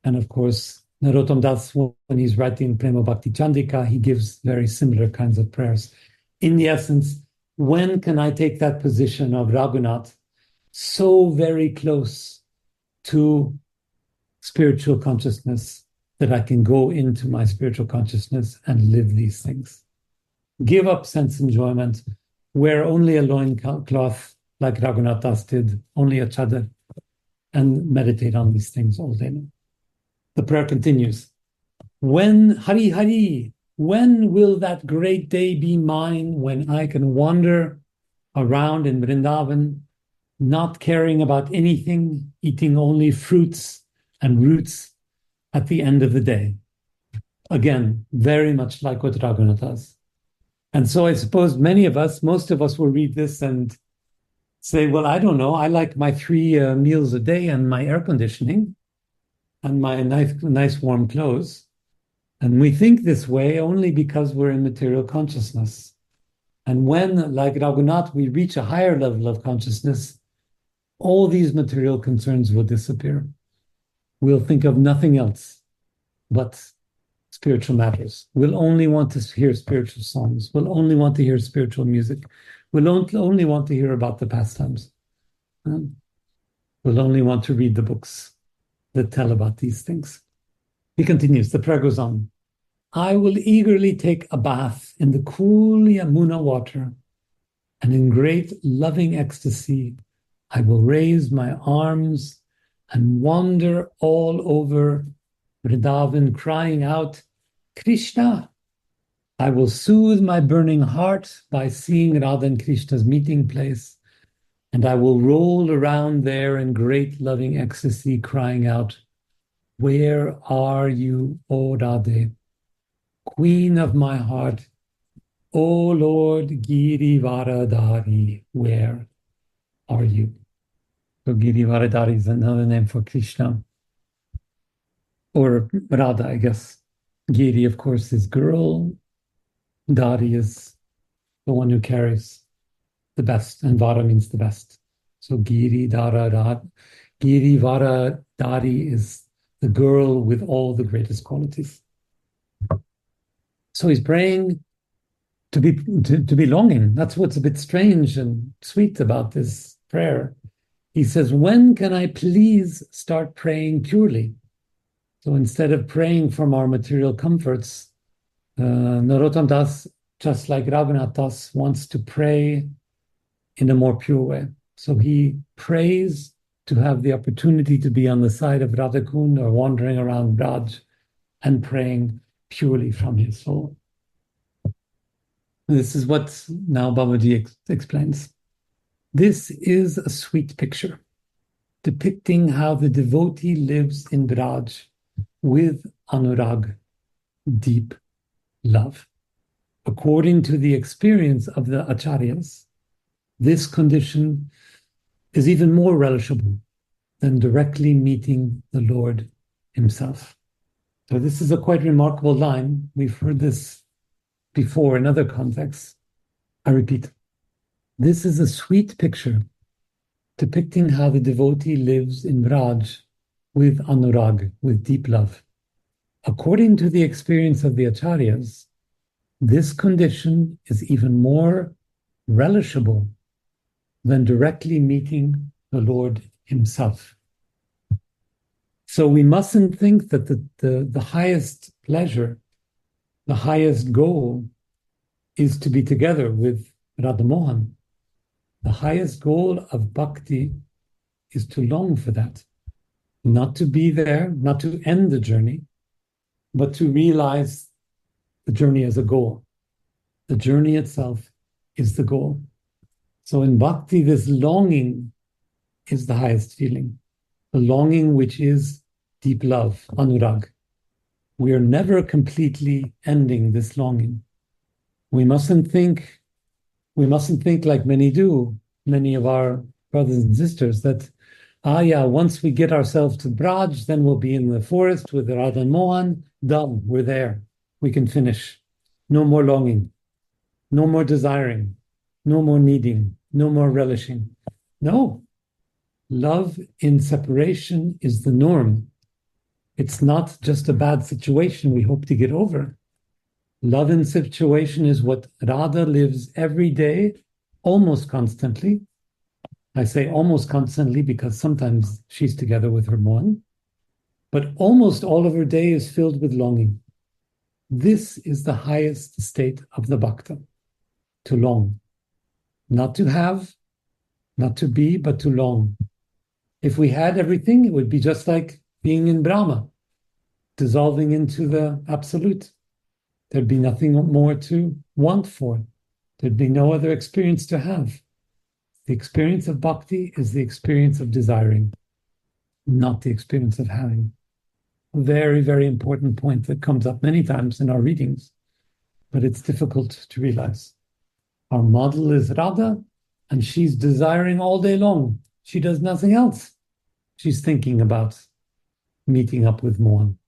And of course, Narottam Das, when he's writing Prema Bhakti Chandika, he gives very similar kinds of prayers. In the essence, when can I take that position of Raghunath so very close to spiritual consciousness that I can go into my spiritual consciousness and live these things? Give up sense enjoyment, wear only a loincloth like Raghunath Das did, only a chadar, and meditate on these things all day long. The prayer continues. When, Hari Hari, when will that great day be mine when I can wander around in Vrindavan, not caring about anything, eating only fruits and roots at the end of the day? Again, very much like what Raghunath does. And so I suppose most of us will read this and say, well, I don't know. I like my 3 meals a day and my air conditioning and my nice warm clothes. And we think this way only because we're in material consciousness. And when, like Raghunath, we reach a higher level of consciousness, all these material concerns will disappear. We'll think of nothing else but spiritual matters. We'll only want to hear spiritual songs. We'll only want to hear spiritual music. We'll only want to hear about the pastimes. We'll only want to read the books that tell about these things. He continues, the prayer goes on. I will eagerly take a bath in the cool Yamuna water, and in great loving ecstasy, I will raise my arms and wander all over Vrindavan, crying out, Krishna. I will soothe my burning heart by seeing Radha and Krishna's meeting place, and I will roll around there in great loving ecstasy, crying out, where are you, O Radhe, Queen of my heart, O Lord Girivaradhari, where are you? So Girivaradhari is another name for Krishna, or Radha, I guess. Giri, of course, is girl. Dari is the one who carries the best, and Vara means the best. So Giri, Dara, Rad. Giri, Vara, Dari is the girl with all the greatest qualities. So he's praying to be longing. That's what's a bit strange and sweet about this prayer. He says, when can I please start praying purely? So instead of praying from our material comforts, Narottam Das, just like Raghunath Das, wants to pray in a more pure way. So he prays to have the opportunity to be on the side of Radhakund or wandering around Braj and praying purely from his soul. This is what now Babaji explains. This is a sweet picture depicting how the devotee lives in Braj with anurag, deep love. According to the experience of the acharyas, this condition is even more relishable than directly meeting the Lord himself. So this is a quite remarkable line. We've heard this before in other contexts. I repeat, this is a sweet picture depicting how the devotee lives in Braj with anurag, with deep love. According to the experience of the acharyas, this condition is even more relishable than directly meeting the Lord himself. So we mustn't think that the highest pleasure, the highest goal is to be together with Radha Mohan. The highest goal of bhakti is to long for that, not to be there, not to end the journey, but to realize the journey as a goal. The journey itself is the goal. So in bhakti, this longing is the highest feeling, the longing which is deep love, anurag. We are never completely ending this longing. We mustn't think like many do, many of our brothers and sisters, that, once we get ourselves to Braj, then we'll be in the forest with Radha and Mohan, done, we're there. We can finish. No more longing, no more desiring, no more needing, no more relishing. No, love in separation is the norm. It's not just a bad situation we hope to get over. Love in situation is what Radha lives every day, almost constantly. I say almost constantly because sometimes she's together with her Mohan, but almost all of her day is filled with longing. This is the highest state of the bhakta, to long. Not to have, not to be, but to long. If we had everything, it would be just like being in Brahma, dissolving into the absolute. There'd be nothing more to want for. There'd be no other experience to have. The experience of bhakti is the experience of desiring, not the experience of having. A very, very important point that comes up many times in our readings, but it's difficult to realize. Our model is Radha, and she's desiring all day long. She does nothing else. She's thinking about meeting up with Mohan.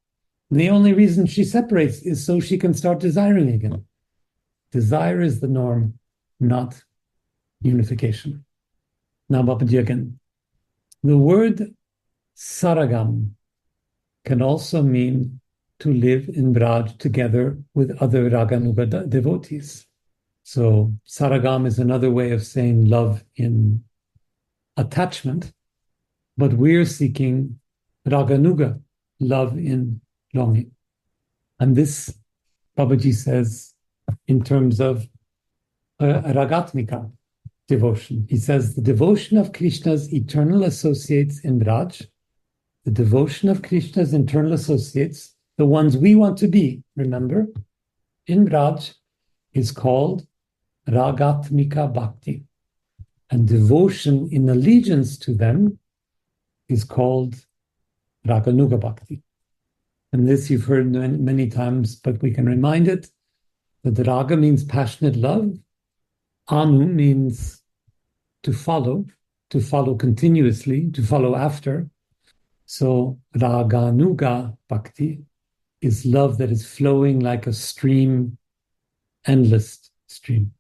The only reason she separates is so she can start desiring again. Desire is the norm, not unification. Now, Babaji again. The word saragam can also mean to live in Braj together with other Raganuga devotees. So saragam is another way of saying love in attachment, but we're seeking Raganuga, love in longing. And this, Babaji says, in terms of Ragatmika devotion. He says, the devotion of Krishna's eternal associates in Braj, the devotion of Krishna's eternal associates, the ones we want to be, remember, in Braj, is called Ragatmika Bhakti. And devotion in allegiance to them is called Raganuga Bhakti. And this you've heard many times, but we can remind it that Raga means passionate love. Anu means to follow continuously, to follow after. So Raganuga Bhakti is love that is flowing like a stream endless stream.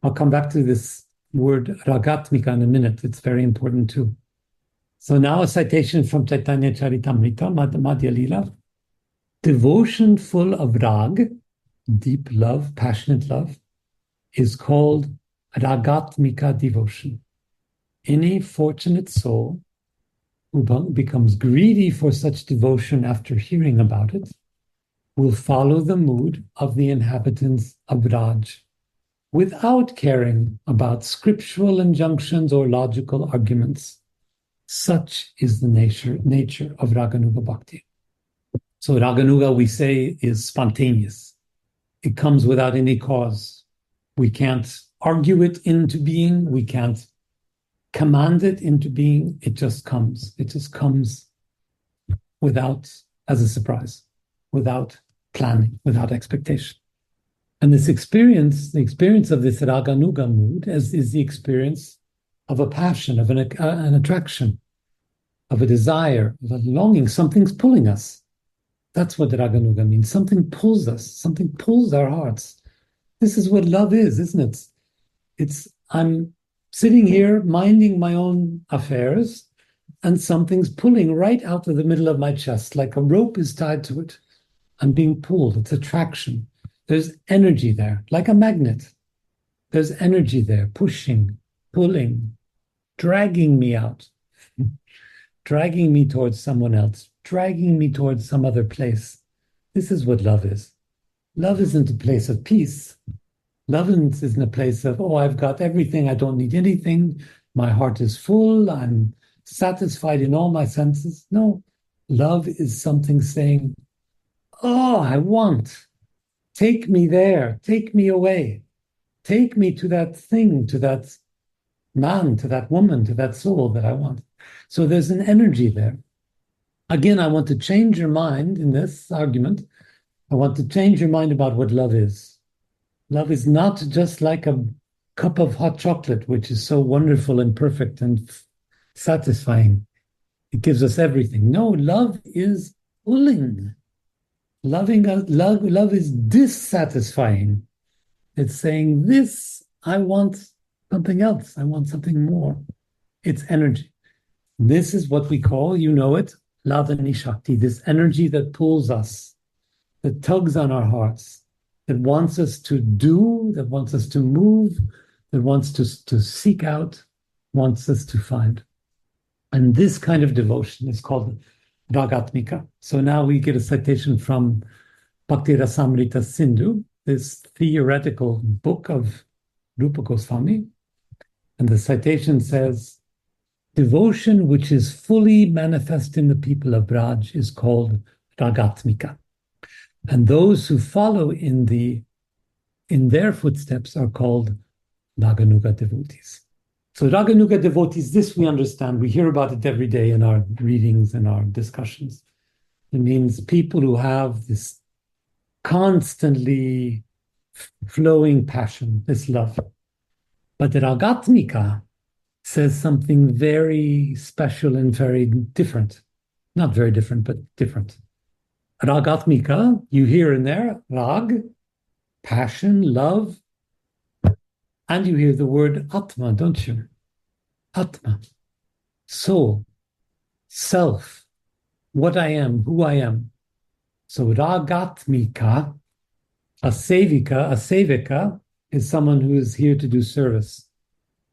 I'll come back to this word ragatmika in a minute. It's very important too. So now a citation from Chaitanya Charitamrita, Madhya Lila. Devotion full of rag, deep love, passionate love, is called ragatmika devotion. Any fortunate soul who becomes greedy for such devotion after hearing about it will follow the mood of the inhabitants of Vraj without caring about scriptural injunctions or logical arguments. Such is the nature of Raganuga Bhakti. So Raganuga, we say, is spontaneous. It comes without any cause. We can't argue it into being. We can't command it into being. It just comes. It just comes without, as a surprise, without planning, without expectation. And this experience, the experience of this Raganuga mood, is the experience of a passion, of an attraction, of a desire, of a longing. Something's pulling us. That's what Raganuga means. Something pulls us. Something pulls our hearts. This is what love is, isn't it? I'm sitting here minding my own affairs, and something's pulling right out of the middle of my chest, like a rope is tied to it. I'm being pulled. It's attraction. There's energy there, like a magnet. There's energy there, pushing, pulling, dragging me out, dragging me towards someone else, dragging me towards some other place. This is what love is. Love isn't a place of peace. Love isn't a place of, oh, I've got everything, I don't need anything, my heart is full, I'm satisfied in all my senses. No, love is something saying, oh, I want. Take me there, take me away, take me to that thing, to that man, to that woman, to that soul that I want. So there's an energy there. Again, I want to change your mind in this argument. I want to change your mind about what love is. Love is not just like a cup of hot chocolate, which is so wonderful and perfect and satisfying. It gives us everything. No, love is pulling. Love is dissatisfying. It's saying, this, I want something else. I want something more. It's energy. This is what we call, you know it, Ladani Shakti, this energy that pulls us, that tugs on our hearts, that wants us to do, that wants us to move, that wants to seek out, wants us to find. And this kind of devotion is called Ragatmika. So now we get a citation from Bhakti Rasamrita Sindhu, this theoretical book of Rupa Goswami. And the citation says, devotion which is fully manifest in the people of Braj is called Ragatmika. And those who follow in their footsteps are called Raganuga devotees. So Raganuga devotees, this we understand. We hear about it every day in our readings and our discussions. It means people who have this constantly flowing passion, this love. But the Ragatmika says something very special and very different. Not very different, but different. Ragatmika, you hear in there, rag, passion, love, and you hear the word Atma, don't you? Atma, soul, self, what I am, who I am. So Ragatmika, a sevika is someone who is here to do service.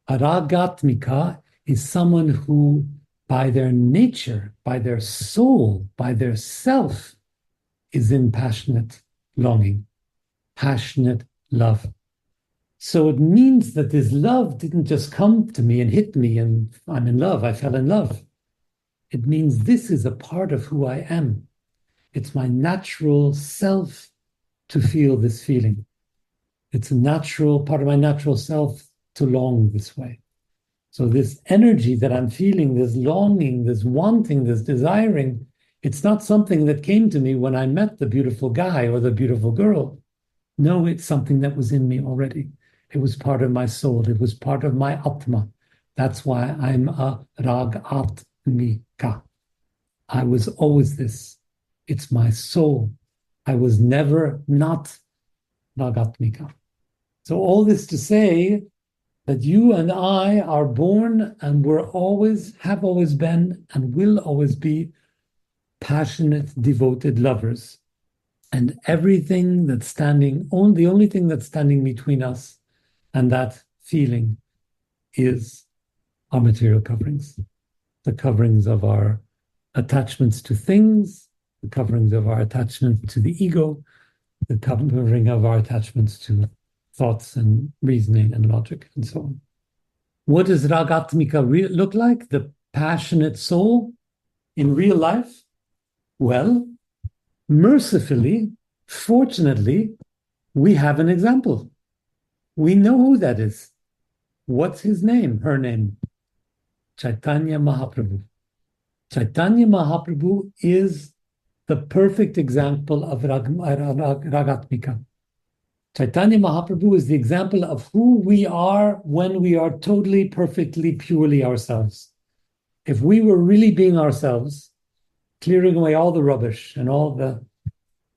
A Ragatmika is someone who, by their nature, by their soul, by their self, is in passionate longing, passionate love. So it means that this love didn't just come to me and hit me and I'm in love, I fell in love. It means this is a part of who I am. It's my natural self to feel this feeling. It's a natural part of my natural self to long this way. So this energy that I'm feeling, this longing, this wanting, this desiring, it's not something that came to me when I met the beautiful guy or the beautiful girl. No, it's something that was in me already. It was part of my soul. It was part of my Atma. That's why I'm a Ragatmika. I was always this. It's my soul. I was never not Ragatmika. So all this to say that you and I are born and have always been, and will always be passionate, devoted lovers. And everything that's the only thing that's standing between us and that feeling is our material coverings, the coverings of our attachments to things, the coverings of our attachment to the ego, the covering of our attachments to thoughts and reasoning and logic and so on. What does Ragatmika look like? The passionate soul in real life? Well, mercifully, fortunately, we have an example. We know who that is. What's his name? Her name? Chaitanya Mahaprabhu. Chaitanya Mahaprabhu is the perfect example of Ragatmika. Chaitanya Mahaprabhu is the example of who we are when we are totally, perfectly, purely ourselves. If we were really being ourselves, clearing away all the rubbish and all the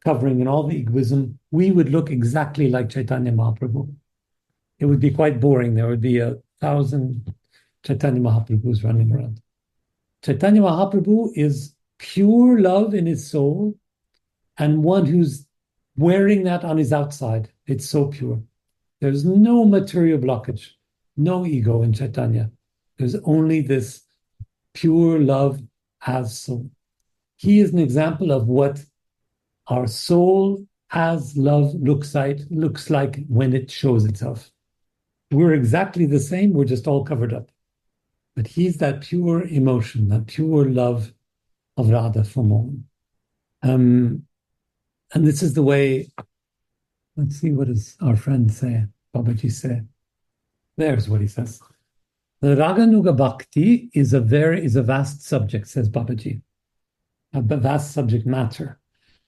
covering and all the egoism, we would look exactly like Chaitanya Mahaprabhu. It would be quite boring. There would be 1,000 Chaitanya Mahaprabhus running around. Chaitanya Mahaprabhu is pure love in his soul and one who's wearing that on his outside. It's so pure. There's no material blockage, no ego in Chaitanya. There's only this pure love as soul. He is an example of what our soul as love looks like when it shows itself. We're exactly the same, we're just all covered up. But he's that pure emotion, that pure love of Radha for Mohan. And this is the way, let's see, what does our friend say, Babaji say? There's what he says. The Raganuga Bhakti is a vast subject, says Babaji, a vast subject matter.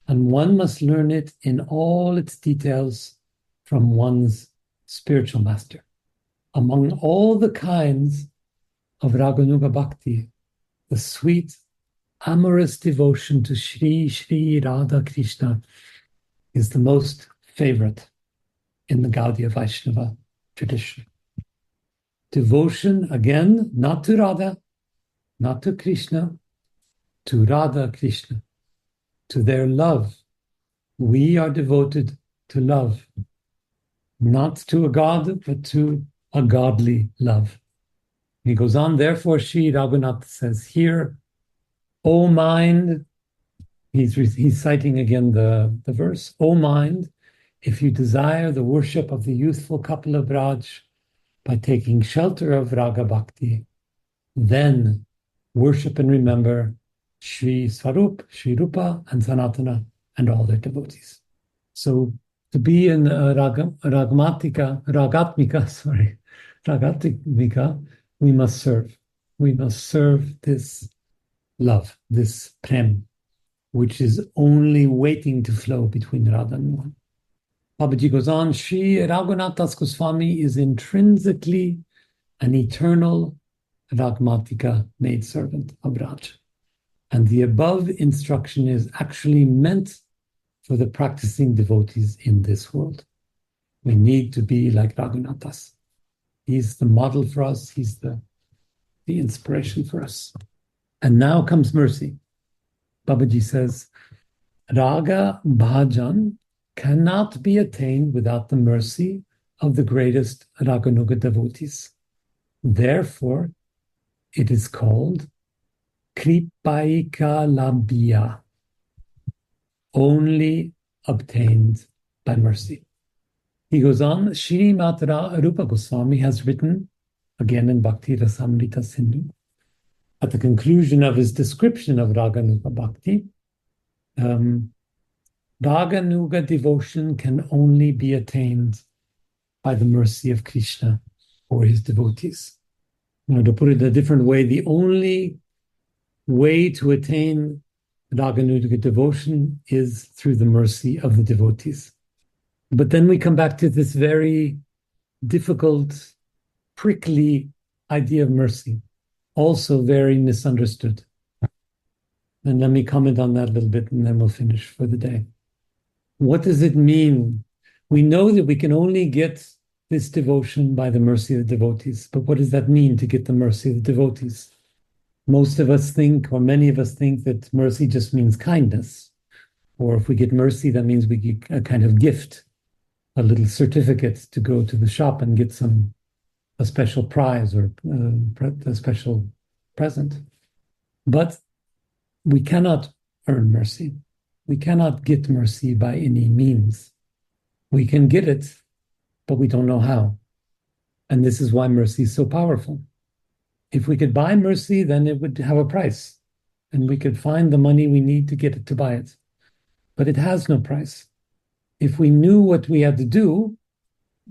And one must learn it in all its details from one's spiritual master. Among all the kinds of Raganuga Bhakti, the sweet, amorous devotion to Shri Shri Radha Krishna is the most favorite in the Gaudiya Vaishnava tradition. Devotion, again, not to Radha, not to Krishna, to Radha Krishna, to their love. We are devoted to love, not to a god, but to a godly love. He goes on, therefore, Sri Raghunath says here, O mind, he's citing again the verse, O mind, if you desire the worship of the youthful couple of Braj by taking shelter of Raga Bhakti, then worship and remember Sri Swarup, Sri Rupa, and Sanatana, and all their devotees. So to be in Ragatmika, we must serve. We must serve this love, this prem, which is only waiting to flow between Radha and Mohan. Babaji goes on, Sri Raghunath Das Goswami is intrinsically an eternal Ragmatika maidservant of Raj. And the above instruction is actually meant for the practicing devotees in this world. We need to be like Raghunath Das. He's the model for us. He's the inspiration for us. And now comes mercy. Babaji says, Raga Bhajan cannot be attained without the mercy of the greatest Raganuga devotees. Therefore, it is called Kripaika Labhya, only obtained by mercy. He goes on, Srimad Rupa Goswami has written, again in Bhakti Rasamrita Sindhu, at the conclusion of his description of Raganuga Bhakti, Raganuga devotion can only be attained by the mercy of Krishna or his devotees. To put it a different way, the only way to attain Raganuga devotion is through the mercy of the devotees. But then we come back to this very difficult, prickly idea of mercy, also very misunderstood. And let me comment on that a little bit, and then we'll finish for the day. What does it mean We know that we can only get this devotion by the mercy of the devotees. But what does that mean, to get the mercy of the devotees? Most of us think, or many of us think, that mercy just means kindness. Or if we get mercy, that means we get a kind of gift, a little certificate to go to the shop and get a special prize or a special present. But we cannot earn mercy. We cannot get mercy by any means. We can get it, but we don't know how. And this is why mercy is so powerful. If we could buy mercy, then it would have a price, and we could find the money we need to get it, to buy it. But it has no price. If we knew what we had to do,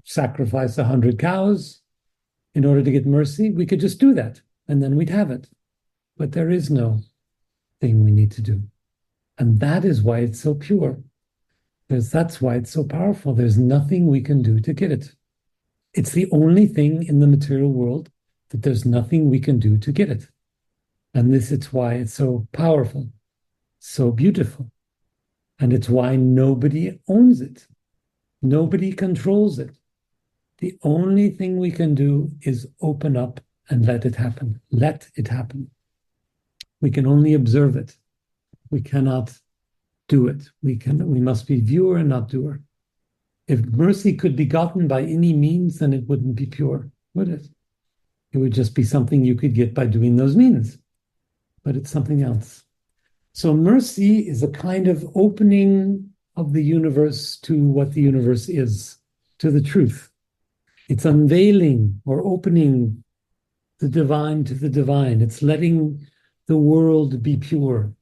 sacrifice 100 cows in order to get mercy, we could just do that, and then we'd have it. But there is no thing we need to do. And that is why it's so pure. That's why it's so powerful. There's nothing we can do to get it. It's the only thing in the material world that there's nothing we can do to get it. And it's why it's so powerful, so beautiful. And it's why nobody owns it. Nobody controls it. The only thing we can do is open up and let it happen. Let it happen. We can only observe it. We cannot do it. We must be viewer and not doer. If mercy could be gotten by any means, then it wouldn't be pure, would it? It would just be something you could get by doing those means. But it's something else. So mercy is a kind of opening of the universe to what the universe is, to the truth. It's unveiling or opening the divine to the divine. It's letting the world be pure.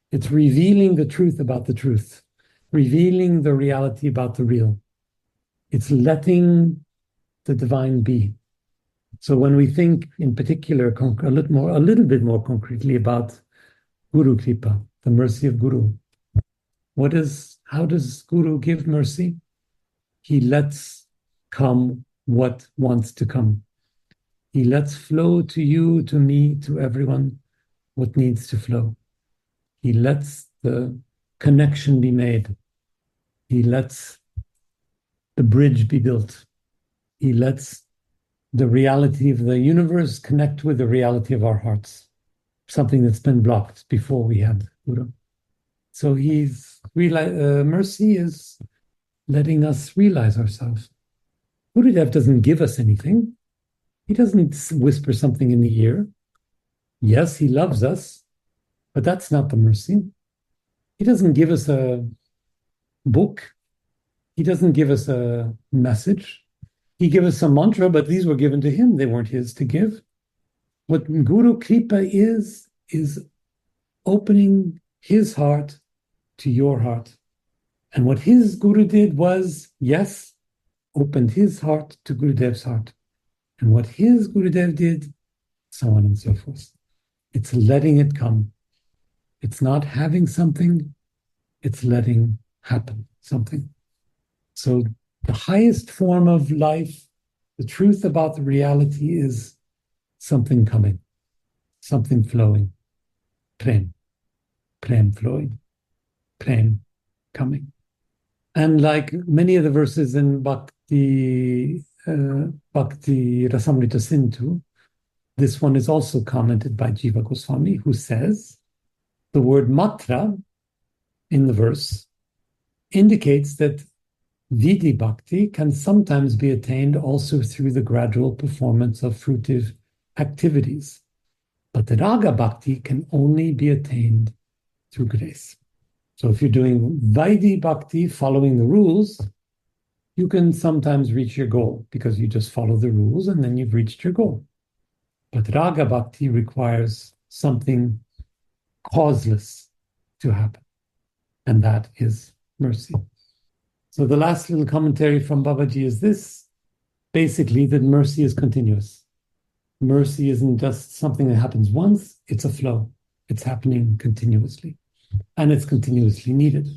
It's revealing the truth about the truth, revealing the reality about the real. It's letting the divine be. So when we think in particular a little bit more concretely about Guru Kripa, the mercy of Guru, how does Guru give mercy? He lets come what wants to come. He lets flow to you, to me, to everyone, what needs to flow. He lets the connection be made. He lets the bridge be built. He lets the reality of the universe connect with the reality of our hearts, something that's been blocked before we had Guru. So mercy is letting us realize ourselves. Gurudev doesn't give us anything. He doesn't whisper something in the ear. Yes, he loves us, but that's not the mercy. He doesn't give us a book. He doesn't give us a message. He gave us a mantra, but these were given to him. They weren't his to give. What Guru Kripa is opening his heart to your heart. And what his Guru did was, yes, opened his heart to Gurudev's heart. And what his Gurudev did, so on and so forth. It's letting it come. It's not having something, it's letting happen something. So the highest form of life, the truth about the reality, is something coming, something flowing. Prem flowing, prem coming. And like many of the verses in Bhakti Rasamrita Sindhu, this one is also commented by Jiva Goswami, who says the word matra in the verse indicates that Vidhi Bhakti can sometimes be attained also through the gradual performance of fruitive activities. But the Raga Bhakti can only be attained through grace. So if you're doing Vaidhi Bhakti, following the rules, you can sometimes reach your goal because you just follow the rules and then you've reached your goal. But Raga Bhakti requires something causeless to happen, and that is mercy. So the last little commentary from Babaji is this, basically, that mercy is continuous. Mercy isn't just something that happens once, it's a flow. It's happening continuously, and it's continuously needed.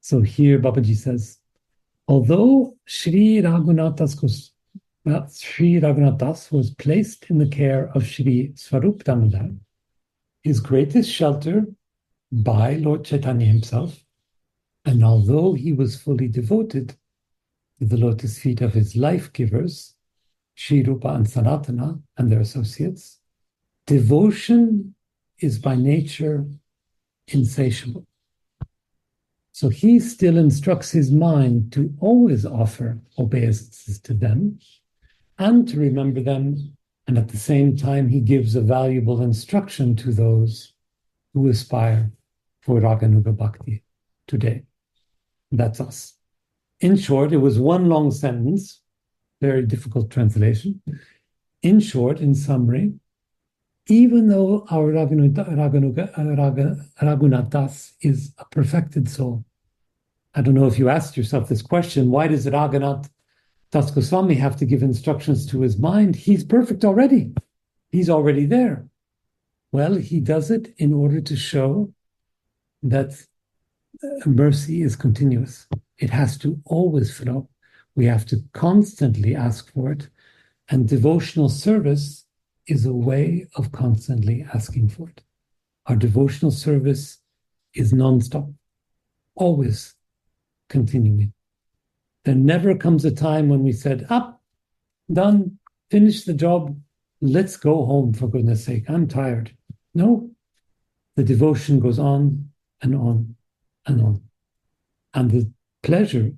So here Babaji says, although Sri Raghunathas was placed in the care of Sri Swarup Damodar, his greatest shelter by Lord Chaitanya himself, and although he was fully devoted, to the lotus feet of his life givers, Sri Rupa and Sanatana and their associates, devotion is by nature insatiable. So he still instructs his mind to always offer obeisances to them and to remember them. And at the same time, he gives a valuable instruction to those who aspire for Raganuga Bhakti today. That's us. In short, it was one long sentence, very difficult translation. In short, in summary, even though our Raghunathas is a perfected soul, I don't know if you asked yourself this question, why does Raghunath Das Goswami have to give instructions to his mind? He's perfect already. He's already there. Well, he does it in order to show that mercy is continuous. It has to always flow. We have to constantly ask for it. And devotional service is a way of constantly asking for it. Our devotional service is non-stop, always continuing. There never comes a time when we said, up, done, finish the job, let's go home, for goodness sake, I'm tired. No, the devotion goes on and on and on. And the pleasure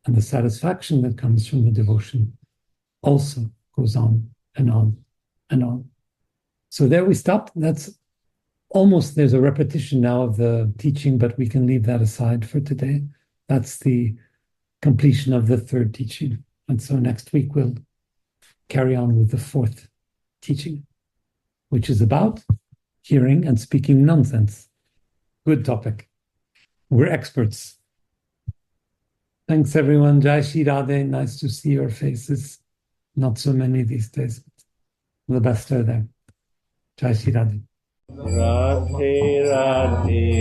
and the satisfaction that comes from the devotion also goes on and on and on. So there we stopped. That's almost, there's a repetition now of the teaching, but we can leave that aside for today. That's the completion of the third teaching. And so next week we'll carry on with the fourth teaching, which is about hearing and speaking nonsense. Good topic. We're experts. Thanks, everyone. Jai Shri Radhe. Nice to see your faces. Not so many these days. The best are there. Jai Shri Radhe. Radhe Radhe